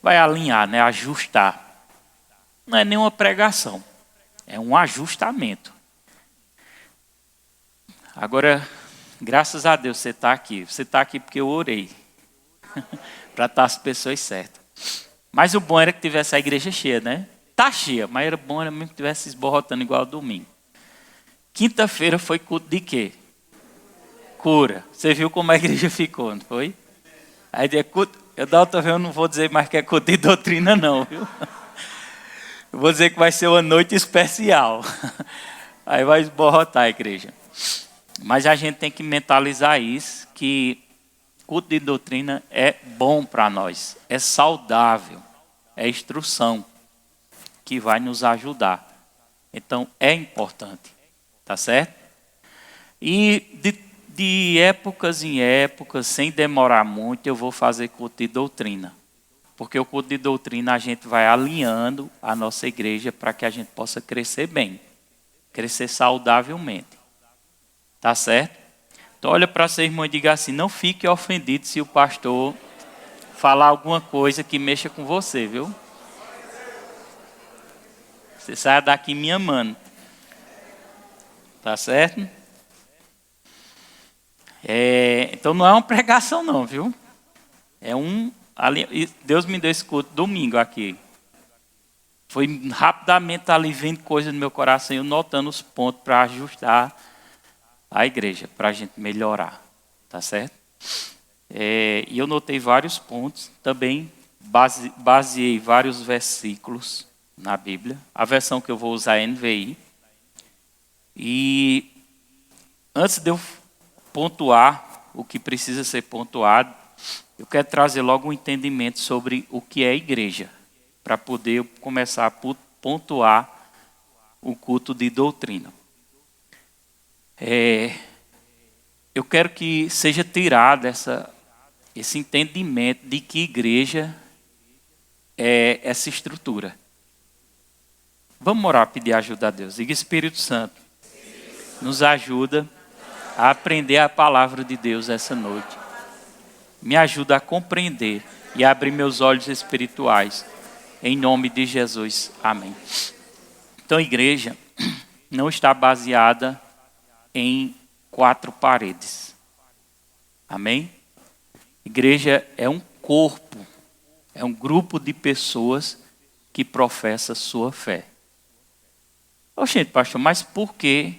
vai alinhar, né? Ajustar. Não é nenhuma pregação, é um ajustamento. Agora, graças a Deus você está aqui. Você está aqui porque eu orei para estar as pessoas certas. Mas o bom era que tivesse a igreja cheia, né? Tá cheia, mas era bom mesmo que tivesse esborrotando igual ao domingo. Quinta-feira foi culto de quê? Cura. Você viu como a igreja ficou, não foi? Aí é culto. Eu não vou dizer mais que é culto de doutrina, não, viu? Eu vou dizer que vai ser uma noite especial. Aí vai esborrotar a igreja. Mas a gente tem que mentalizar isso, que culto de doutrina é bom para nós, é saudável, é instrução que vai nos ajudar. Então é importante, tá certo? E de épocas em épocas, sem demorar muito, eu vou fazer culto de doutrina. Porque o culto de doutrina a gente vai alinhando a nossa igreja para que a gente possa crescer bem, crescer saudavelmente. Tá certo? Então olha para seu irmão e diga assim, não fique ofendido se o pastor falar alguma coisa que mexa com você, viu? Você sai daqui me amando. Tá certo? Então não é uma pregação não, viu? Deus me deu esse culto domingo aqui. Foi rapidamente ali vendo coisas no meu coração, eu notando os pontos para ajustar a igreja, para a gente melhorar. Tá certo? E eu notei vários pontos, também baseei vários versículos na Bíblia. A versão que eu vou usar é NVI. E antes de eu pontuar o que precisa ser pontuado, eu quero trazer logo um entendimento sobre o que é igreja, para poder começar a pontuar o culto de doutrina. Eu quero que seja tirado esse entendimento de que igreja é essa estrutura. Vamos orar, pedir ajuda a Deus. Diga, Espírito Santo, nos ajuda a aprender a palavra de Deus essa noite. Me ajuda a compreender e a abrir meus olhos espirituais. Em nome de Jesus. Amém. Então, a igreja não está baseada em 4 paredes. Amém? Igreja é um corpo, é um grupo de pessoas que professa sua fé. Oxente, pastor, mas por que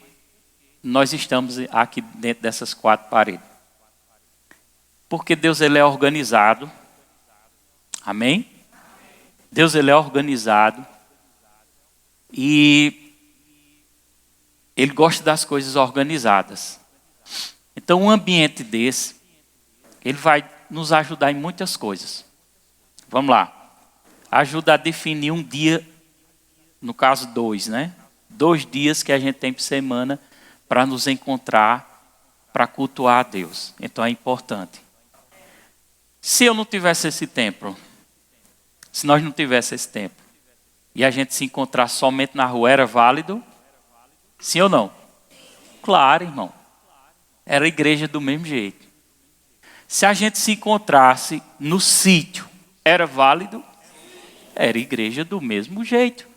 nós estamos aqui dentro dessas 4 paredes? Porque Deus ele é organizado. Amém? Deus ele é organizado. E Ele gosta das coisas organizadas. Então um ambiente desse, ele vai nos ajudar em muitas coisas. Vamos lá. Ajuda a definir um dia, no caso 2, né? 2 dias que a gente tem por semana para nos encontrar, para cultuar a Deus. Então é importante. Se eu não tivesse esse tempo, se nós não tivéssemos esse tempo, e a gente se encontrar somente na rua, era válido? Sim ou não? Claro, irmão. Era igreja do mesmo jeito. Se a gente se encontrasse no sítio, era válido? Era igreja do mesmo jeito.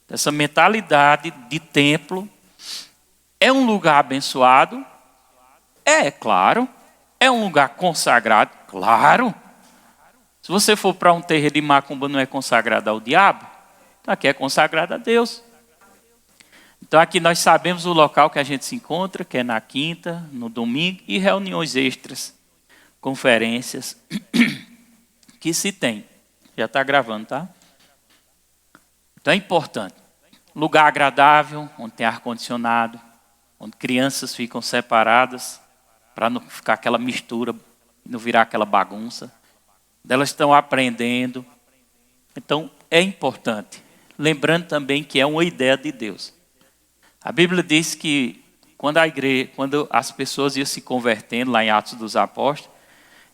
Essa mentalidade de templo. É um lugar abençoado? É, claro. É um lugar consagrado? Claro. Se você for para um terreiro de macumba, não é consagrado ao diabo? Aqui é consagrado a Deus. Então aqui nós sabemos o local que a gente se encontra, que é na quinta, no domingo, e reuniões extras, conferências, que se tem. Já está gravando, tá? Então é importante. Lugar agradável, onde tem ar-condicionado, onde crianças ficam separadas, para não ficar aquela mistura, não virar aquela bagunça. Elas estão aprendendo. Então é importante. Lembrando também que é uma ideia de Deus. A Bíblia diz que quando as pessoas iam se convertendo lá em Atos dos Apóstolos,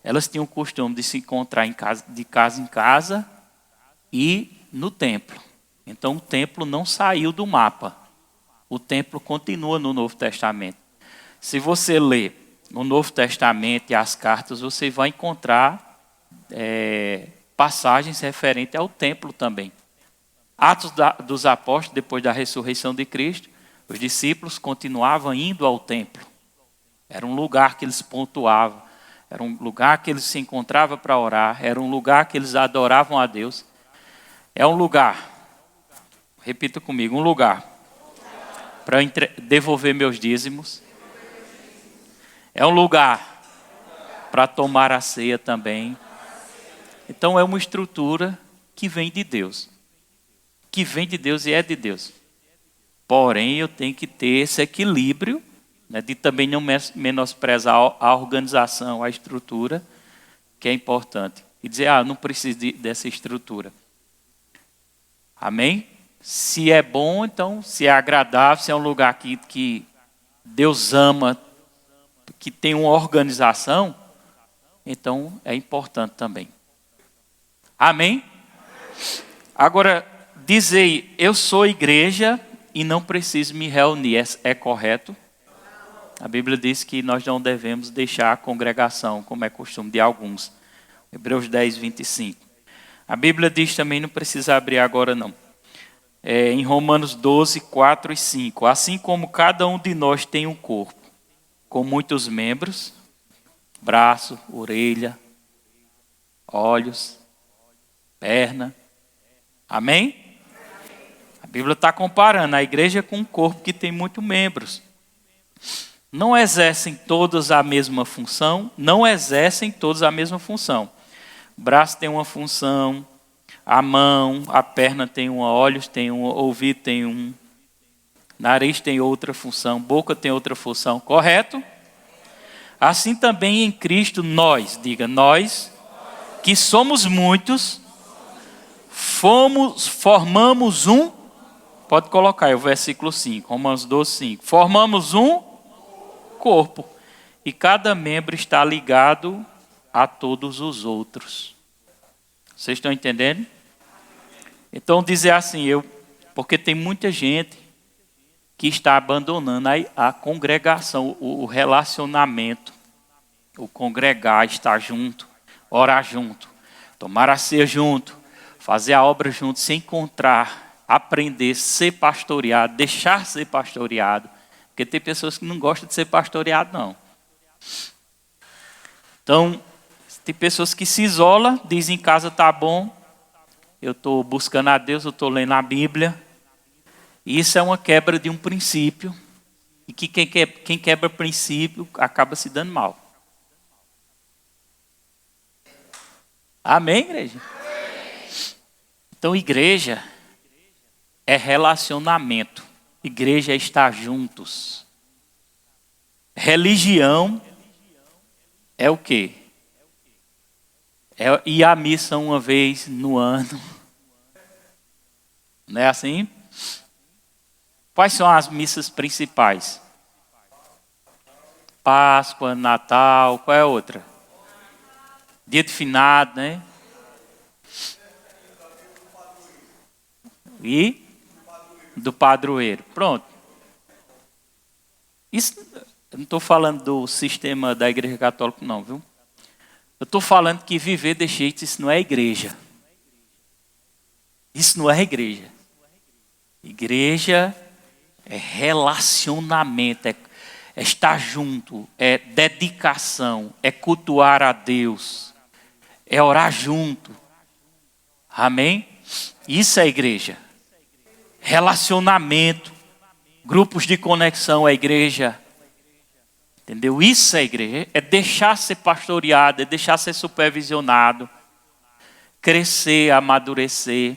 elas tinham o costume de se encontrar de casa em casa e no templo. Então o templo não saiu do mapa. O templo continua no Novo Testamento. Se você ler no Novo Testamento e as cartas, você vai encontrar passagens referentes ao templo também. Atos dos Apóstolos, depois da ressurreição de Cristo, os discípulos continuavam indo ao templo. Era um lugar que eles pontuavam, era um lugar que eles se encontravam para orar, era um lugar que eles adoravam a Deus. É um lugar, repita comigo, um lugar para devolver meus dízimos. É um lugar para tomar a ceia também. Então é uma estrutura que vem de Deus. Que vem de Deus e é de Deus. Porém, eu tenho que ter esse equilíbrio, né, de também não menosprezar a organização, a estrutura, que é importante. E dizer, não preciso dessa estrutura. Amém? Se é bom, então, se é agradável, se é um lugar que Deus ama, que tem uma organização, então é importante também. Amém? Agora, dizer, eu sou igreja e não preciso me reunir, é correto? A Bíblia diz que nós não devemos deixar a congregação, como é costume de alguns. Hebreus 10, 25. A Bíblia diz também, não precisa abrir agora não. Em Romanos 12, 4 e 5. Assim como cada um de nós tem um corpo, com muitos membros, braço, orelha, olhos, perna. Amém? A Bíblia está comparando a igreja com um corpo que tem muitos membros. Não exercem todas a mesma função, não exercem todos a mesma função. O braço tem uma função, a mão, a perna tem uma, olhos tem um, ouvido tem um, nariz tem outra função, boca tem outra função, correto? Assim também em Cristo nós, diga, nós, que somos muitos, formamos um, pode colocar aí o versículo 5, Romanos 12, 5. Formamos um corpo, e cada membro está ligado a todos os outros. Vocês estão entendendo? Então dizer assim, porque tem muita gente que está abandonando a congregação, o relacionamento, o congregar, estar junto, orar junto, tomar a ceia junto, fazer a obra junto, se encontrar, aprender, ser pastoreado, deixar ser pastoreado. Porque tem pessoas que não gostam de ser pastoreado, não. Então, tem pessoas que se isolam, dizem em casa está bom, eu estou buscando a Deus, eu estou lendo a Bíblia. E isso é uma quebra de um princípio. E que quem quebra princípio acaba se dando mal. Amém, igreja? Amém. Então, igreja é relacionamento. Igreja é estar juntos. Religião é o quê? É ir à missa uma vez no ano. Não é assim? Quais são as missas principais? Páscoa, Natal, qual é a outra? Dia de finado, né? E do padroeiro. Pronto. Isso, eu não estou falando do sistema da Igreja Católica, não, viu? Eu estou falando que viver de jeito, isso não é igreja. Isso não é igreja. Igreja é relacionamento, é estar junto, é dedicação, é cultuar a Deus, é orar junto. Amém? Isso é igreja. Relacionamento, grupos de conexão é igreja. Entendeu? Isso é igreja. É deixar ser pastoreado, é deixar ser supervisionado, crescer, amadurecer,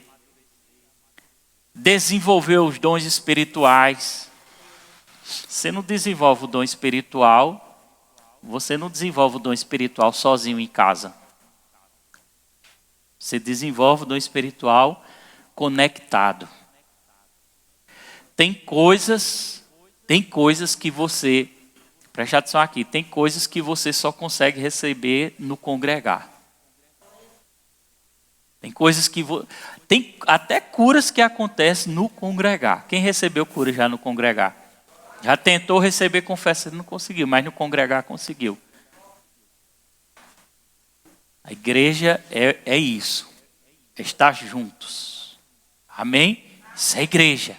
desenvolver os dons espirituais. Você não desenvolve o dom espiritual, você não desenvolve o dom espiritual sozinho em casa. Você desenvolve o dom espiritual conectado. Tem coisas que você, preste atenção aqui, tem coisas que você só consegue receber no congregar. Tem coisas que tem até curas que acontecem no congregar. Quem recebeu cura já no congregar? Já tentou receber confessa, não conseguiu, mas no congregar conseguiu. A igreja é isso. é estar juntos. Amém? Isso é igreja.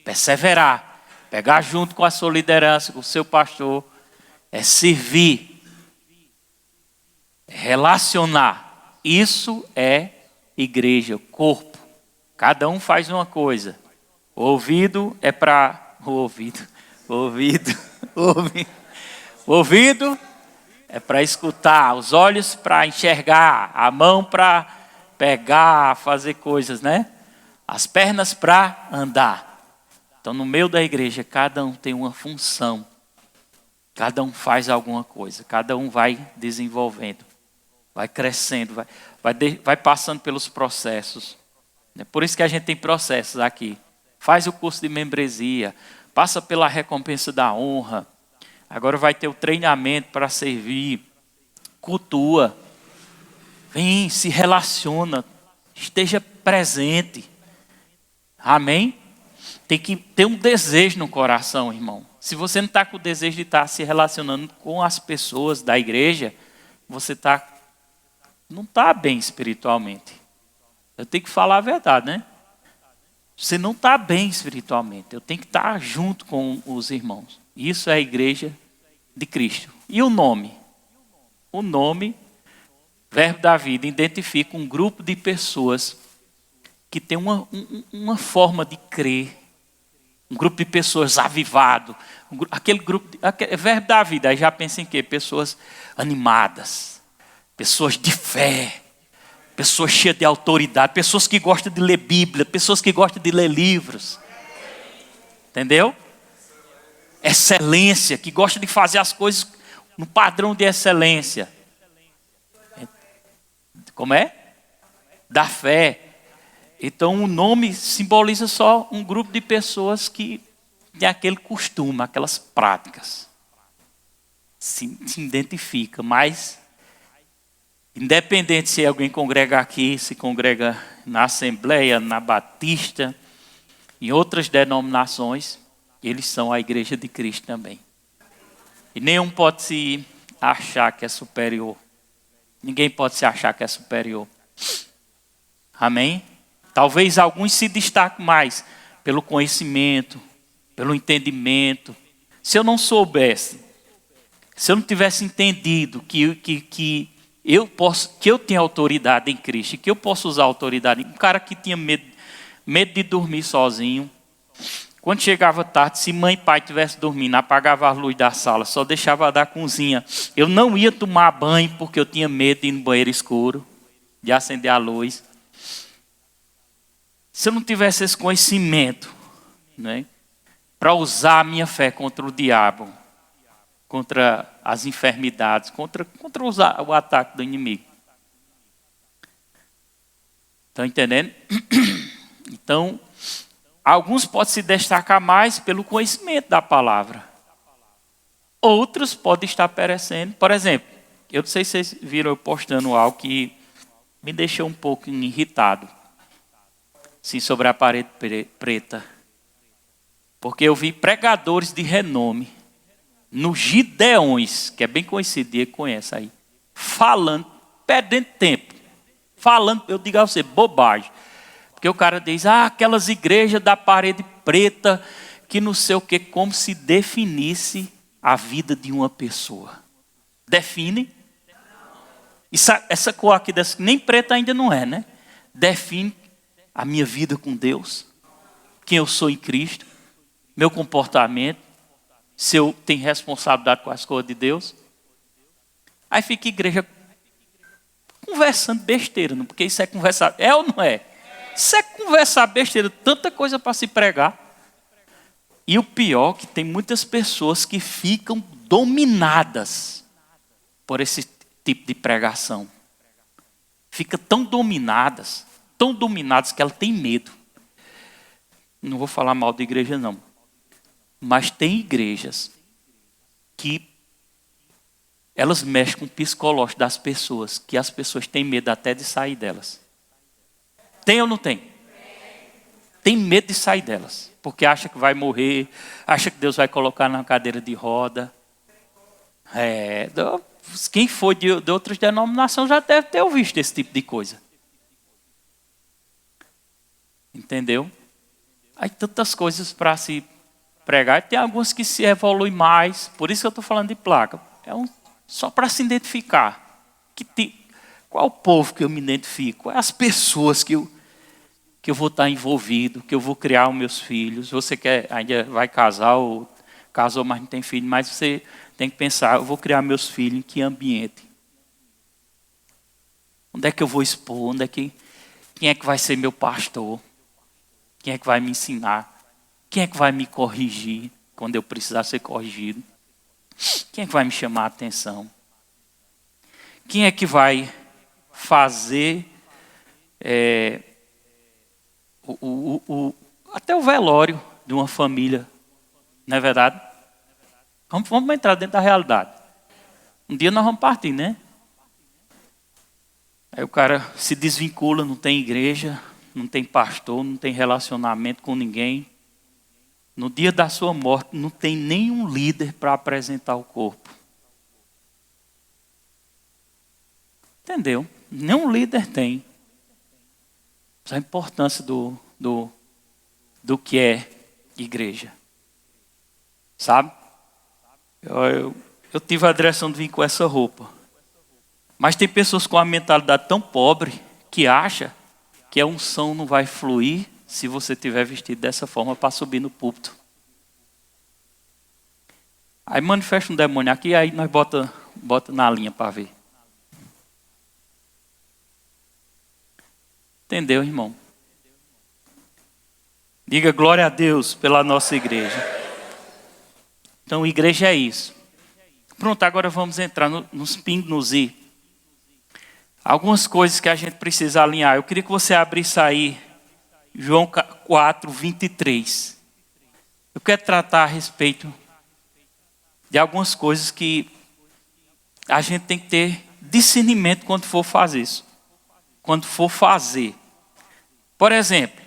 Perseverar. Pegar junto com a sua liderança, com o seu pastor. É servir. É relacionar. Isso é igreja, corpo. Cada um faz uma coisa. O ouvido é para... O ouvido é para escutar. Os olhos para enxergar. A mão para pegar, fazer coisas, né? As pernas para andar. Então, no meio da igreja, cada um tem uma função. Cada um faz alguma coisa. Cada um vai desenvolvendo. Vai crescendo. Vai passando pelos processos. Por isso que a gente tem processos aqui. Faz o curso de membresia. Passa pela recompensa da honra. Agora vai ter o treinamento para servir. Cultua. Vem, se relaciona. Esteja presente. Amém? Tem que ter um desejo no coração, irmão. Se você não está com o desejo de estar se relacionando com as pessoas da igreja, você não está bem espiritualmente. Eu tenho que falar a verdade, né? Você não está bem espiritualmente. Eu tenho que estar junto com os irmãos. Isso é a igreja de Cristo. E o nome? O nome, Verbo da Vida, identifica um grupo de pessoas que tem uma forma de crer. Um grupo de pessoas avivado. Aquele grupo, Verbo da Vida, aí já pensa em quê? Pessoas animadas. Pessoas de fé. Pessoas cheias de autoridade. Pessoas que gostam de ler Bíblia. Pessoas que gostam de ler livros. Entendeu? Excelência. Que gosta de fazer as coisas no padrão de excelência. Como é? Da fé. Então o nome simboliza só um grupo de pessoas que tem aquele costume, aquelas práticas. Se identifica, mas independente se alguém congrega aqui, se congrega na Assembleia, na Batista, em outras denominações, eles são a igreja de Cristo também. E nenhum pode se achar que é superior. Ninguém pode se achar que é superior. Amém? Talvez alguns se destaquem mais pelo conhecimento, pelo entendimento. Se eu não soubesse, se eu não tivesse entendido que eu tenho autoridade em Cristo, que eu posso usar autoridade. Um cara que tinha medo de dormir sozinho. Quando chegava tarde, se mãe e pai estivessem dormindo, apagava a luz da sala, só deixava da cozinha. Eu não ia tomar banho porque eu tinha medo de ir no banheiro escuro, de acender a luz. Se eu não tivesse esse conhecimento, né, para usar a minha fé contra o diabo, contra as enfermidades, contra o ataque do inimigo. Estão entendendo? Então, alguns podem se destacar mais pelo conhecimento da palavra. Outros podem estar perecendo. Por exemplo, eu não sei se vocês viram eu postando algo que me deixou um pouco irritado. Sim, sobre a parede preta. Porque eu vi pregadores de renome no Gideões, que é bem conhecido, e conhece aí, falando, perdendo tempo. Falando, eu digo a você, bobagem. Porque o cara diz, aquelas igrejas da parede preta, que não sei o que, como se definisse a vida de uma pessoa. Define. Essa cor aqui, nem preta ainda não é, né? Define a minha vida com Deus, quem eu sou em Cristo, meu comportamento, se eu tenho responsabilidade com as coisas de Deus. Aí fica a igreja conversando besteira, porque isso é conversar, é ou não é? Isso é conversar besteira, tanta coisa para se pregar. E o pior é que tem muitas pessoas que ficam dominadas por esse tipo de pregação. Ficam tão dominadas que ela tem medo. Não vou falar mal da igreja não. Mas tem igrejas que elas mexem com o psicológico das pessoas, que as pessoas têm medo até de sair delas. Tem ou não tem? Tem medo de sair delas, porque acha que vai morrer, acha que Deus vai colocar na cadeira de roda. Quem foi de outras denominações já deve ter ouvido esse tipo de coisa. Entendeu? Aí tantas coisas para se pregar. Tem algumas que se evoluem mais. Por isso que eu estou falando de placa. Só para se identificar. Qual o povo que eu me identifico? Quais as pessoas que eu vou estar envolvido, que eu vou criar os meus filhos. Você ainda vai casar ou casou, mas não tem filho, mas você tem que pensar, eu vou criar meus filhos em que ambiente? Onde é que eu vou expor? Quem é que vai ser meu pastor? Quem é que vai me ensinar? Quem é que vai me corrigir quando eu precisar ser corrigido? Quem é que vai me chamar a atenção? Quem é que vai fazer até o velório de uma família? Não é verdade? Vamos entrar dentro da realidade. Um dia nós vamos partir, né? Aí o cara se desvincula, não tem igreja, não tem pastor, não tem relacionamento com ninguém. No dia da sua morte, não tem nenhum líder para apresentar o corpo. Entendeu? Nenhum líder tem. Essa é a importância do que é igreja. Sabe? Eu tive a direção de vir com essa roupa. Mas tem pessoas com a mentalidade tão pobre que acha que a unção não vai fluir se você tiver vestido dessa forma para subir no púlpito. Aí manifesta um demônio aqui, aí nós bota na linha para ver. Entendeu, irmão? Diga glória a Deus pela nossa igreja. Então, igreja é isso. Pronto, agora vamos entrar nos pingos, nos i. Algumas coisas que a gente precisa alinhar. Eu queria que você abrisse aí João 4, 23. Eu quero tratar a respeito de algumas coisas que a gente tem que ter discernimento quando for fazer isso. Quando for fazer. Por exemplo,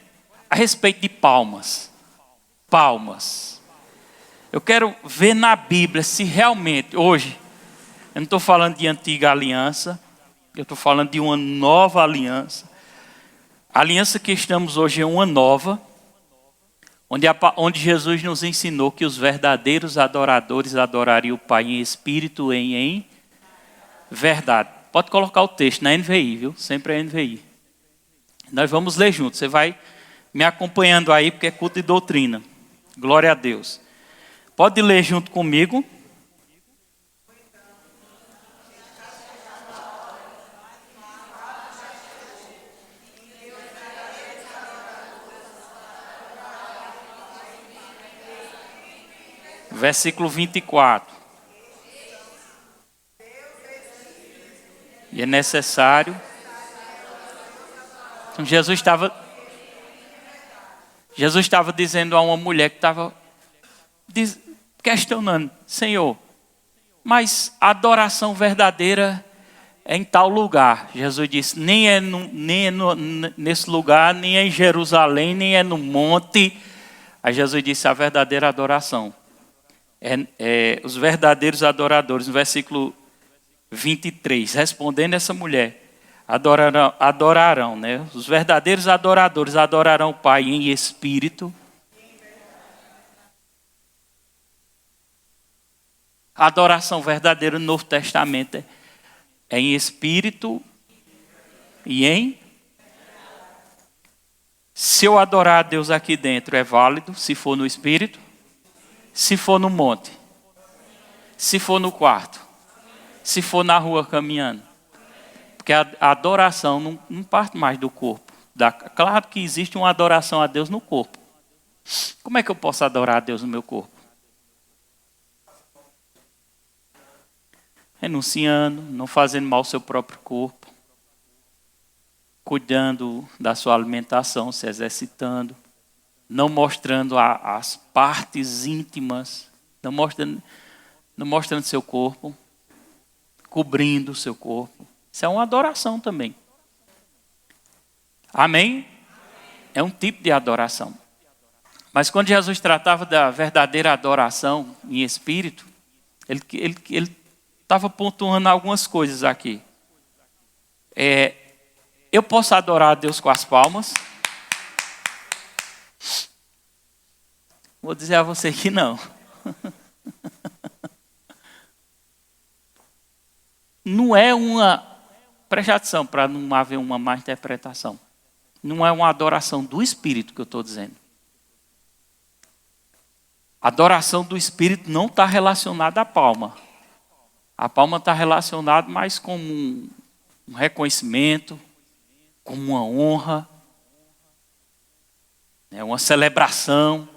a respeito de palmas. Palmas. Eu quero ver na Bíblia se realmente, hoje, eu não estou falando de antiga aliança, eu estou falando de uma nova aliança. A aliança que estamos hoje é uma nova, onde Jesus nos ensinou que os verdadeiros adoradores adorariam o Pai em espírito e em verdade. Pode colocar o texto na NVI, viu? Sempre é NVI. Nós vamos ler juntos. Você vai me acompanhando aí, porque é culto de doutrina. Glória a Deus. Pode ler junto comigo. Versículo 24. E é necessário. Então Jesus estava dizendo a uma mulher que estava questionando: Senhor, mas a adoração verdadeira é em tal lugar. Jesus disse: nem é nesse lugar, nem é em Jerusalém, nem é no monte. Aí Jesus disse: a verdadeira adoração os verdadeiros adoradores, no versículo 23, respondendo essa mulher, adorarão, né? Os verdadeiros adoradores adorarão o Pai em espírito. A adoração verdadeira no Novo Testamento é em espírito e em... Se eu adorar a Deus aqui dentro é válido, se for no espírito, se for no monte, se for no quarto, se for na rua caminhando. Porque a adoração não parte mais do corpo. Claro que existe uma adoração a Deus no corpo. Como é que eu posso adorar a Deus no meu corpo? Renunciando, não fazendo mal ao seu próprio corpo, cuidando da sua alimentação, se exercitando, não mostrando as partes íntimas, não mostrando seu corpo, cobrindo o seu corpo. Isso é uma adoração também. Amém? É um tipo de adoração. Mas quando Jesus tratava da verdadeira adoração em espírito, ele estava pontuando algumas coisas aqui. Eu posso adorar a Deus com as palmas. Vou dizer a você que não. Não é uma... Preste atenção para não haver uma má interpretação. Não é uma adoração do Espírito que eu estou dizendo. A adoração do Espírito não está relacionada à palma. A palma está relacionada mais com um reconhecimento, com uma honra, uma celebração.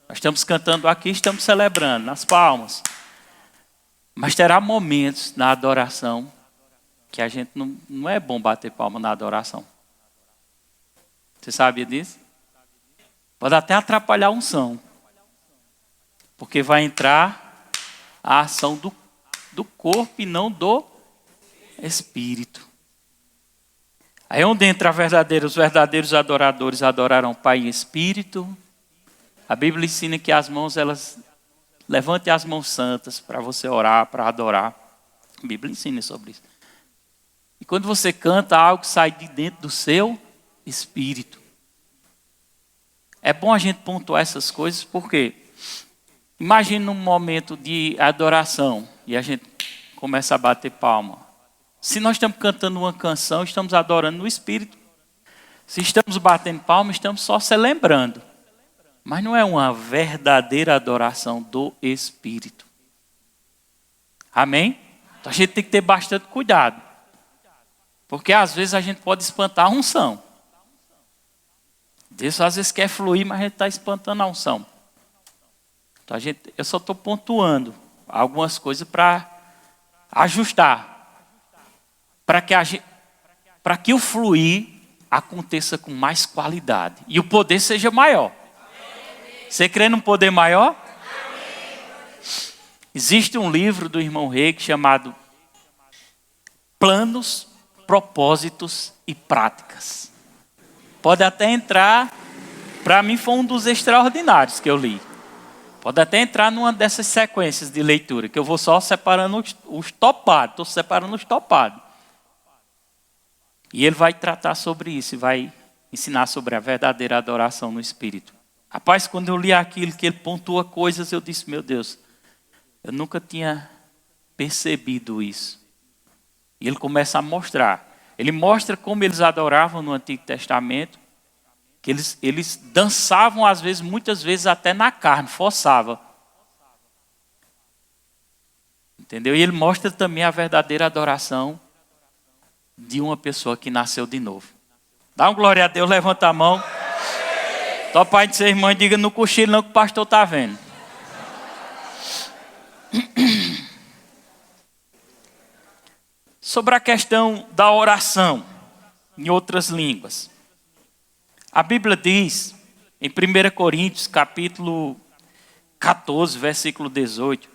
Nós estamos cantando aqui, estamos celebrando nas palmas. Mas terá momentos na adoração que a gente não é bom bater palma na adoração. Você sabia disso? Pode até atrapalhar a unção. Porque vai entrar a ação do corpo e não do Espírito. Aí onde entra os verdadeiros adoradores adorarão o Pai em Espírito. A Bíblia ensina que as mãos, levante as mãos santas para você orar, para adorar. A Bíblia ensina sobre isso. E quando você canta, algo sai de dentro do seu espírito. É bom a gente pontuar essas coisas, porque imagine num momento de adoração e a gente começa a bater palma. Se nós estamos cantando uma canção, estamos adorando no Espírito. Se estamos batendo palma, estamos só se lembrando. Mas não é uma verdadeira adoração do Espírito. Amém? Então a gente tem que ter bastante cuidado. Porque às vezes a gente pode espantar a unção. Deus às vezes quer fluir, mas a gente está espantando a unção. Então eu só estou pontuando algumas coisas para ajustar. Para que o fluir aconteça com mais qualidade. E o poder seja maior. Você crê num poder maior? Existe um livro do irmão Reig chamado Planos, Propósitos e Práticas. Pode até entrar, para mim foi um dos extraordinários que eu li. Pode até entrar numa dessas sequências de leitura, que eu vou só separando os topados. Estou separando os topados. E ele vai tratar sobre isso, e vai ensinar sobre a verdadeira adoração no Espírito. Rapaz, quando eu li aquilo, que ele pontua coisas, eu disse, meu Deus, eu nunca tinha percebido isso. E ele começa a mostrar. Ele mostra como eles adoravam no Antigo Testamento, que eles dançavam, às vezes, muitas vezes até na carne, forçava. Entendeu? E ele mostra também a verdadeira adoração de uma pessoa que nasceu de novo. Dá um glória a Deus, levanta a mão. Tó pai de ser irmão e diga, no cochilo não que o pastor está vendo. Sobre a questão da oração em outras línguas. A Bíblia diz, em 1 Coríntios, capítulo 14, versículo 18,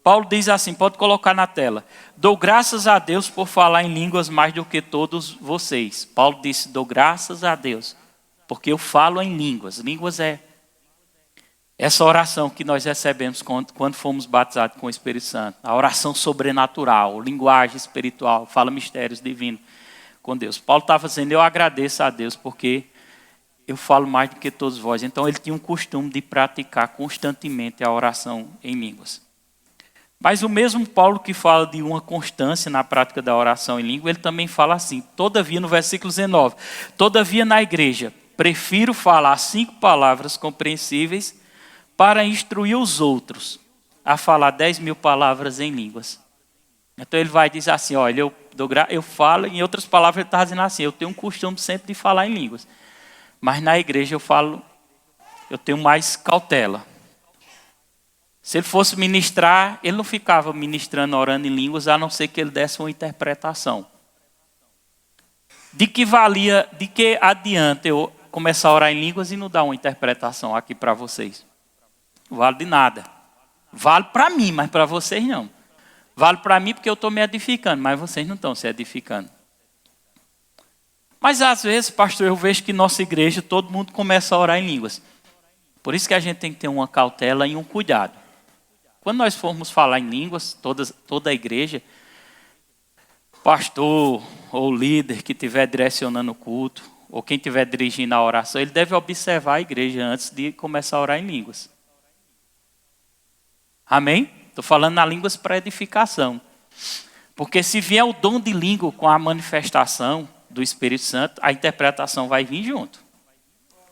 Paulo diz assim, pode colocar na tela. Dou graças a Deus por falar em línguas mais do que todos vocês. Paulo disse, dou graças a Deus, porque eu falo em línguas. Línguas é essa oração que nós recebemos quando fomos batizados com o Espírito Santo. A oração sobrenatural, linguagem espiritual, fala mistérios divinos com Deus. Paulo estava dizendo, eu agradeço a Deus porque eu falo mais do que todos vós. Então ele tinha um costume de praticar constantemente a oração em línguas. Mas o mesmo Paulo que fala de uma constância na prática da oração em língua, ele também fala assim, todavia no versículo 19, todavia na igreja, prefiro falar 5 palavras compreensíveis para instruir os outros a falar 10.000 palavras em línguas. Então ele vai dizer assim, olha, eu falo, em outras palavras ele está dizendo assim, eu tenho um costume sempre de falar em línguas. Mas na igreja eu tenho mais cautela. Se ele fosse ministrar, ele não ficava ministrando, orando em línguas, a não ser que ele desse uma interpretação. De que adianta eu começar a orar em línguas e não dar uma interpretação aqui para vocês? Não vale de nada. Vale para mim, mas para vocês não. Vale para mim porque eu estou me edificando, mas vocês não estão se edificando. Mas às vezes, pastor, eu vejo que nossa igreja, todo mundo começa a orar em línguas. Por isso que a gente tem que ter uma cautela e um cuidado. Quando nós formos falar em línguas, toda a igreja, pastor ou líder que estiver direcionando o culto, ou quem estiver dirigindo a oração, ele deve observar a igreja antes de começar a orar em línguas. Amém? Estou falando na línguas para edificação. Porque se vier o dom de língua com a manifestação do Espírito Santo, a interpretação vai vir junto.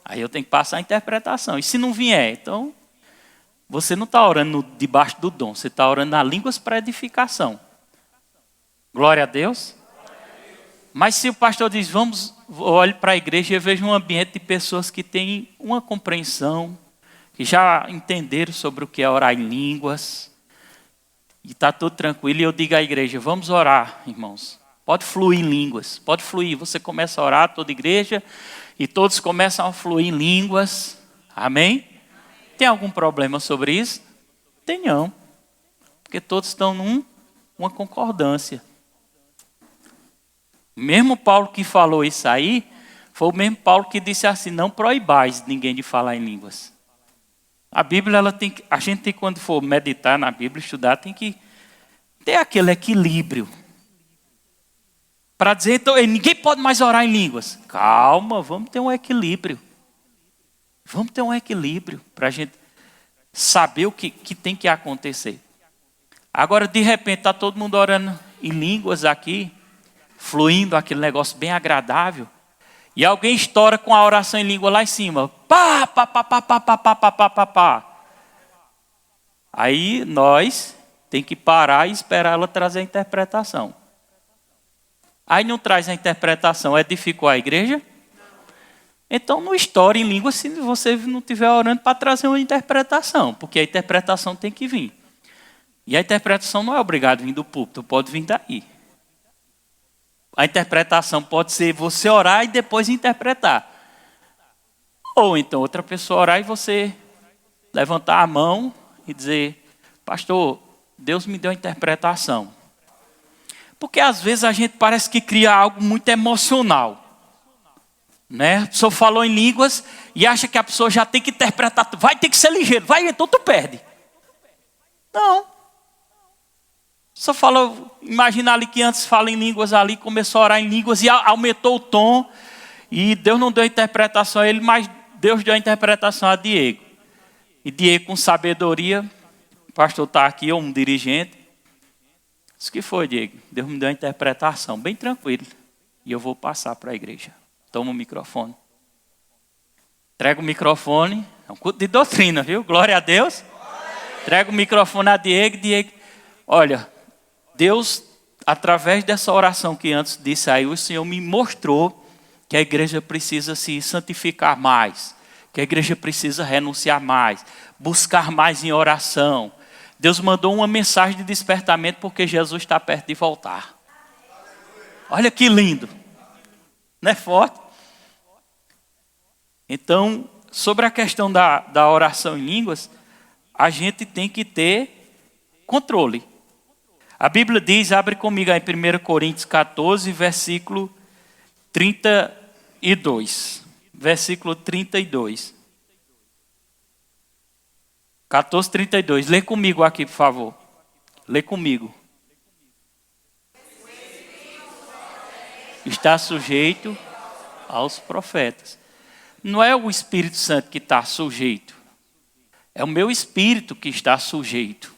Aí eu tenho que passar a interpretação. E se não vier, então você não está orando debaixo do dom, você está orando na línguas para edificação. Glória a Deus. Mas se o pastor diz, olhe para a igreja e eu vejo um ambiente de pessoas que têm uma compreensão, que já entenderam sobre o que é orar em línguas, e está tudo tranquilo, e eu digo à igreja, vamos orar, irmãos. Pode fluir em línguas, pode fluir. Você começa a orar, toda igreja, e todos começam a fluir em línguas. Amém? Tem algum problema sobre isso? Tem não. Porque todos estão numa concordância. Mesmo Paulo que falou isso aí, foi o mesmo Paulo que disse assim, não proibais ninguém de falar em línguas. A Bíblia, a gente tem, quando for meditar na Bíblia, estudar, tem que ter aquele equilíbrio. Para dizer, então, ninguém pode mais orar em línguas. Calma, vamos ter um equilíbrio. Vamos ter um equilíbrio para a gente saber o que tem que acontecer. Agora, de repente, está todo mundo orando em línguas aqui, fluindo aquele negócio bem agradável, e alguém estoura com a oração em língua lá em cima. Pá, pá, pá, pá, pá, pá, pá, pá, pá, pá, pá. Aí nós tem que parar e esperar ela trazer a interpretação. Aí não traz a interpretação, edificou a igreja? Então não estoure em língua se você não estiver orando para trazer uma interpretação, porque a interpretação tem que vir. E a interpretação não é obrigada a vir do púlpito, pode vir daí. A interpretação pode ser você orar e depois interpretar. Ou então outra pessoa orar e você levantar a mão e dizer, pastor, Deus me deu a interpretação. Porque às vezes a gente parece que cria algo muito emocional. Né? A pessoa falou em línguas e acha que a pessoa já tem que interpretar. Vai ter que ser ligeiro, vai, então tu perde. Não. Só falou, imagina ali que antes fala em línguas ali, começou a orar em línguas e aumentou o tom. E Deus não deu a interpretação a ele, mas Deus deu a interpretação a Diego. E Diego com sabedoria, o pastor está aqui, ou um dirigente. Isso que foi, Diego. Deus me deu a interpretação, bem tranquilo. E eu vou passar para a igreja. Toma o microfone. Entrega o microfone. É um culto de doutrina, viu? Glória a Deus. Entrega o microfone a Diego. Diego, olha, Deus, através dessa oração que antes disse aí, o Senhor me mostrou que a igreja precisa se santificar mais. Que a igreja precisa renunciar mais. Buscar mais em oração. Deus mandou uma mensagem de despertamento porque Jesus está perto de voltar. Olha que lindo. Não é forte? Então, sobre a questão da oração em línguas, a gente tem que ter controle. A Bíblia diz, abre comigo aí 1 Coríntios 14, versículo 32. Versículo 32. 14, 32. Lê comigo aqui, por favor. Lê comigo. Está sujeito aos profetas. Não é o Espírito Santo que está sujeito. É o meu espírito que está sujeito.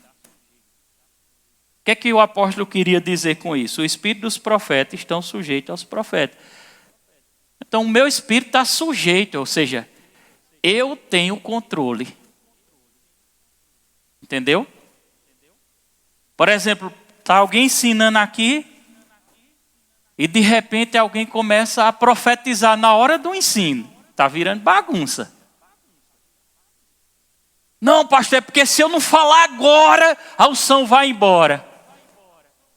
O que o apóstolo queria dizer com isso? O espírito dos profetas estão sujeitos aos profetas. Então o meu espírito está sujeito, ou seja, eu tenho controle. Entendeu? Por exemplo, está alguém ensinando aqui e de repente alguém começa a profetizar na hora do ensino. Está virando bagunça. Não, pastor, é porque se eu não falar agora, a unção vai embora.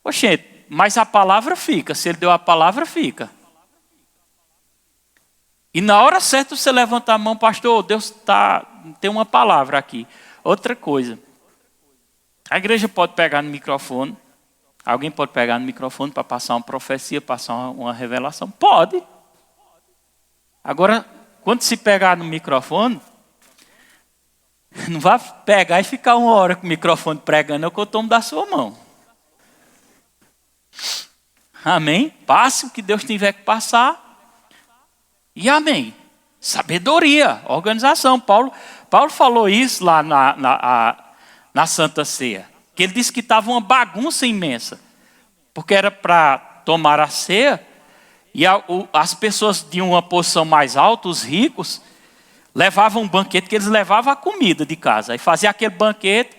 Oxente, mas a palavra fica. Se ele deu a palavra, fica. E na hora certa você levanta a mão, pastor, Deus tem uma palavra aqui. Outra coisa. A igreja pode pegar no microfone. Alguém pode pegar no microfone para passar uma profecia, passar uma revelação? Pode. Agora, quando se pegar no microfone, não vai pegar e ficar uma hora com o microfone pregando, é o que eu tomo da sua mão. Amém? Passe o que Deus tiver que passar. E amém. Sabedoria, organização. Paulo falou isso lá na na Santa Ceia. Que ele disse que estava uma bagunça imensa. Porque era para tomar a ceia, e as pessoas de uma posição mais alta, os ricos, levavam um banquete, que eles levavam a comida de casa. Aí fazia aquele banquete,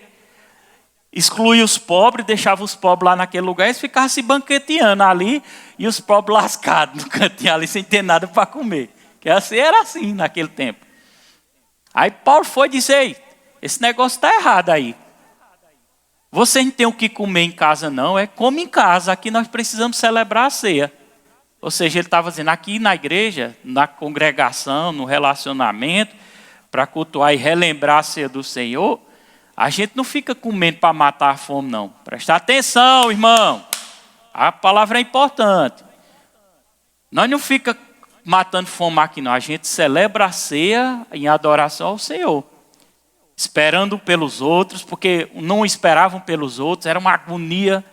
excluía os pobres, deixava os pobres lá naquele lugar, eles ficavam se banqueteando ali, e os pobres lascados no cantinho ali, sem ter nada para comer. Que assim era assim naquele tempo. Aí Paulo foi dizer: ei, esse negócio está errado aí. Você não tem o que comer em casa não, come em casa, aqui nós precisamos celebrar a ceia. Ou seja, ele estava dizendo, aqui na igreja, na congregação, no relacionamento, para cultuar e relembrar a ceia do Senhor, a gente não fica comendo para matar a fome não. Presta atenção, irmão. A palavra é importante. Nós não fica matando fome aqui não, a gente celebra a ceia em adoração ao Senhor. Esperando pelos outros, porque não esperavam pelos outros, era uma agonia.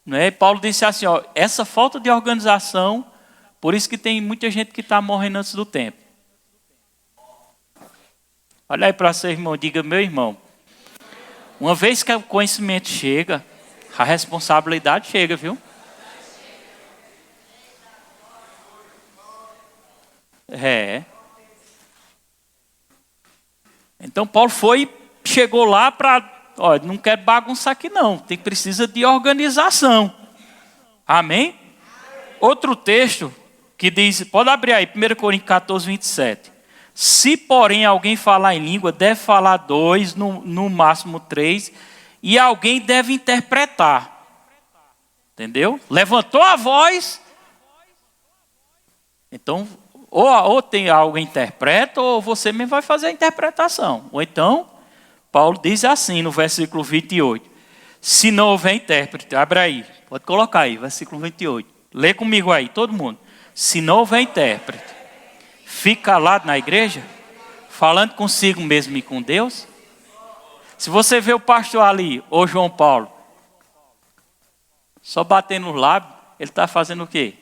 Né? Paulo disse assim, ó, essa falta de organização, por isso que tem muita gente que está morrendo antes do tempo. Olha aí para seu irmão, diga, meu irmão, uma vez que o conhecimento chega, a responsabilidade chega, viu? Então Paulo chegou lá para, não quero bagunçar aqui não, precisa de organização. Amém? Outro texto que diz, pode abrir aí, 1 Coríntios 14, 27. Se porém alguém falar em língua, deve falar 2, no máximo 3, e alguém deve interpretar. Entendeu? Levantou a voz, então ou tem alguém que interpreta, ou você mesmo vai fazer a interpretação. Ou então, Paulo diz assim no versículo 28. Se não houver intérprete, abre aí, pode colocar aí, versículo 28. Lê comigo aí, todo mundo. Se não houver intérprete, fica calado na igreja, falando consigo mesmo e com Deus. Se você vê o pastor ali, ou João Paulo, só batendo no lábio, ele está fazendo o quê?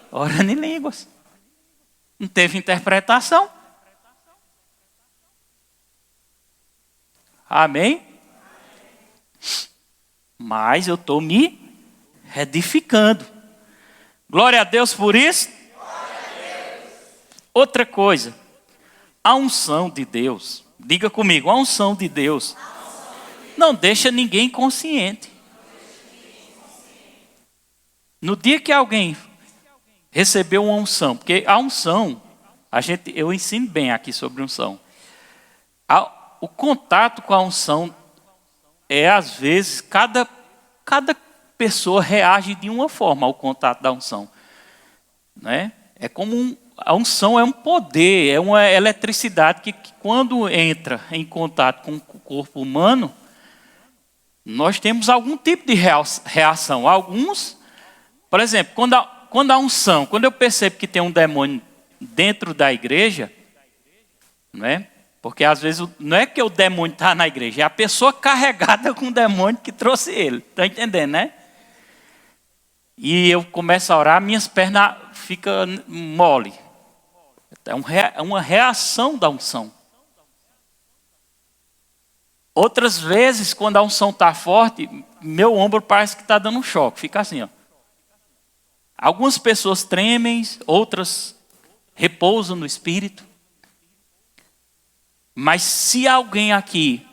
Orando em línguas. Não teve interpretação. Amém? Mas eu estou me edificando. Glória a Deus por isso. Outra coisa, a unção de Deus, diga comigo, a unção de Deus não deixa ninguém inconsciente. No dia que alguém recebeu uma unção, porque a unção, eu ensino bem aqui sobre unção. O contato com a unção às vezes, cada pessoa reage de uma forma ao contato da unção. Né? É como a unção é um poder, é uma eletricidade que quando entra em contato com o corpo humano, nós temos algum tipo de reação. Alguns, por exemplo, quando a unção, quando eu percebo que tem um demônio dentro da igreja, né? Porque às vezes não é que o demônio está na igreja, é a pessoa carregada com o demônio que trouxe ele. Está entendendo, né? E eu começo a orar, minhas pernas ficam mole. É uma reação da unção. Outras vezes, quando a unção está forte, meu ombro parece que está dando um choque. Fica assim, ó. Algumas pessoas tremem, outras repousam no espírito. Mas se alguém aqui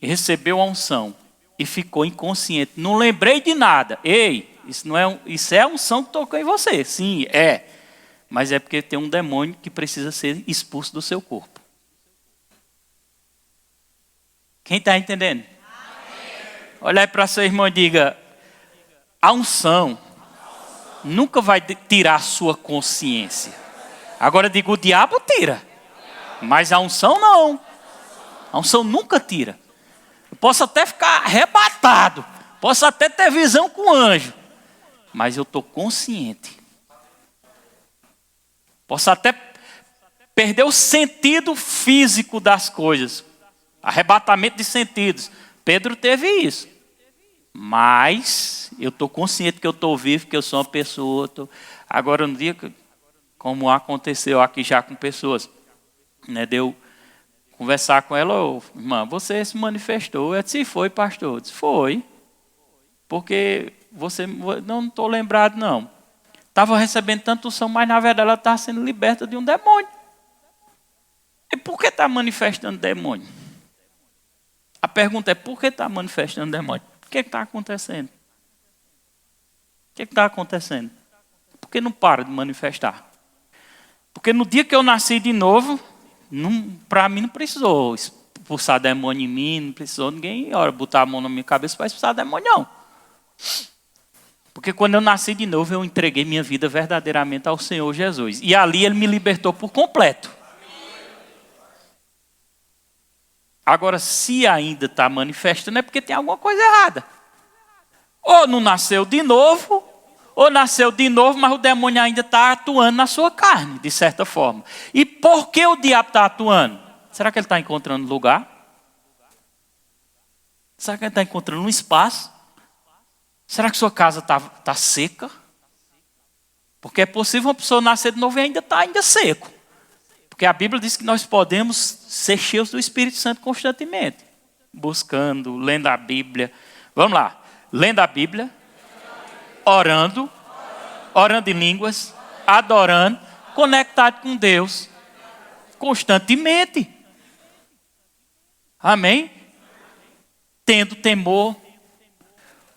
recebeu a unção e ficou inconsciente, não lembrei de nada. Ei, isso é a unção que tocou em você. Sim, é. Mas é porque tem um demônio que precisa ser expulso do seu corpo. Quem está entendendo? Olha aí para seu irmão e diga, a unção nunca vai tirar a sua consciência. Agora digo, o diabo tira. Mas a unção não. A unção nunca tira. Eu posso até ficar arrebatado. Posso até ter visão com o anjo. Mas eu estou consciente. Posso até perder o sentido físico das coisas. Arrebatamento de sentidos. Pedro teve isso. Mas eu estou consciente que eu estou vivo, que eu sou uma pessoa. Agora, no dia como aconteceu aqui já com pessoas, né, conversar com ela, ô, irmã, você se manifestou. Eu disse, foi, pastor. Eu disse, foi. Porque você, não estou lembrado, não. Estava recebendo tanto unção, mas na verdade ela estava sendo liberta de um demônio. E por que está manifestando demônio? A pergunta é, por que está manifestando demônio? O que está acontecendo? O que está acontecendo? Por que não para de manifestar? Porque no dia que eu nasci de novo, para mim não precisou expulsar demônio em mim, não precisou ninguém botar a mão na minha cabeça para expulsar demônio, não. Porque quando eu nasci de novo, eu entreguei minha vida verdadeiramente ao Senhor Jesus. E ali Ele me libertou por completo. Agora, se ainda está manifestando, é porque tem alguma coisa errada. Ou não nasceu de novo, ou nasceu de novo, mas o demônio ainda está atuando na sua carne, de certa forma. E por que o diabo está atuando? Será que ele está encontrando lugar? Será que ele está encontrando um espaço? Será que sua casa está seca? Porque é possível uma pessoa nascer de novo e ainda está seco. Porque a Bíblia diz que nós podemos ser cheios do Espírito Santo constantemente. Buscando, lendo a Bíblia. Vamos lá. Lendo a Bíblia. Orando em línguas. Adorando. Conectado com Deus. Constantemente. Amém? Tendo temor.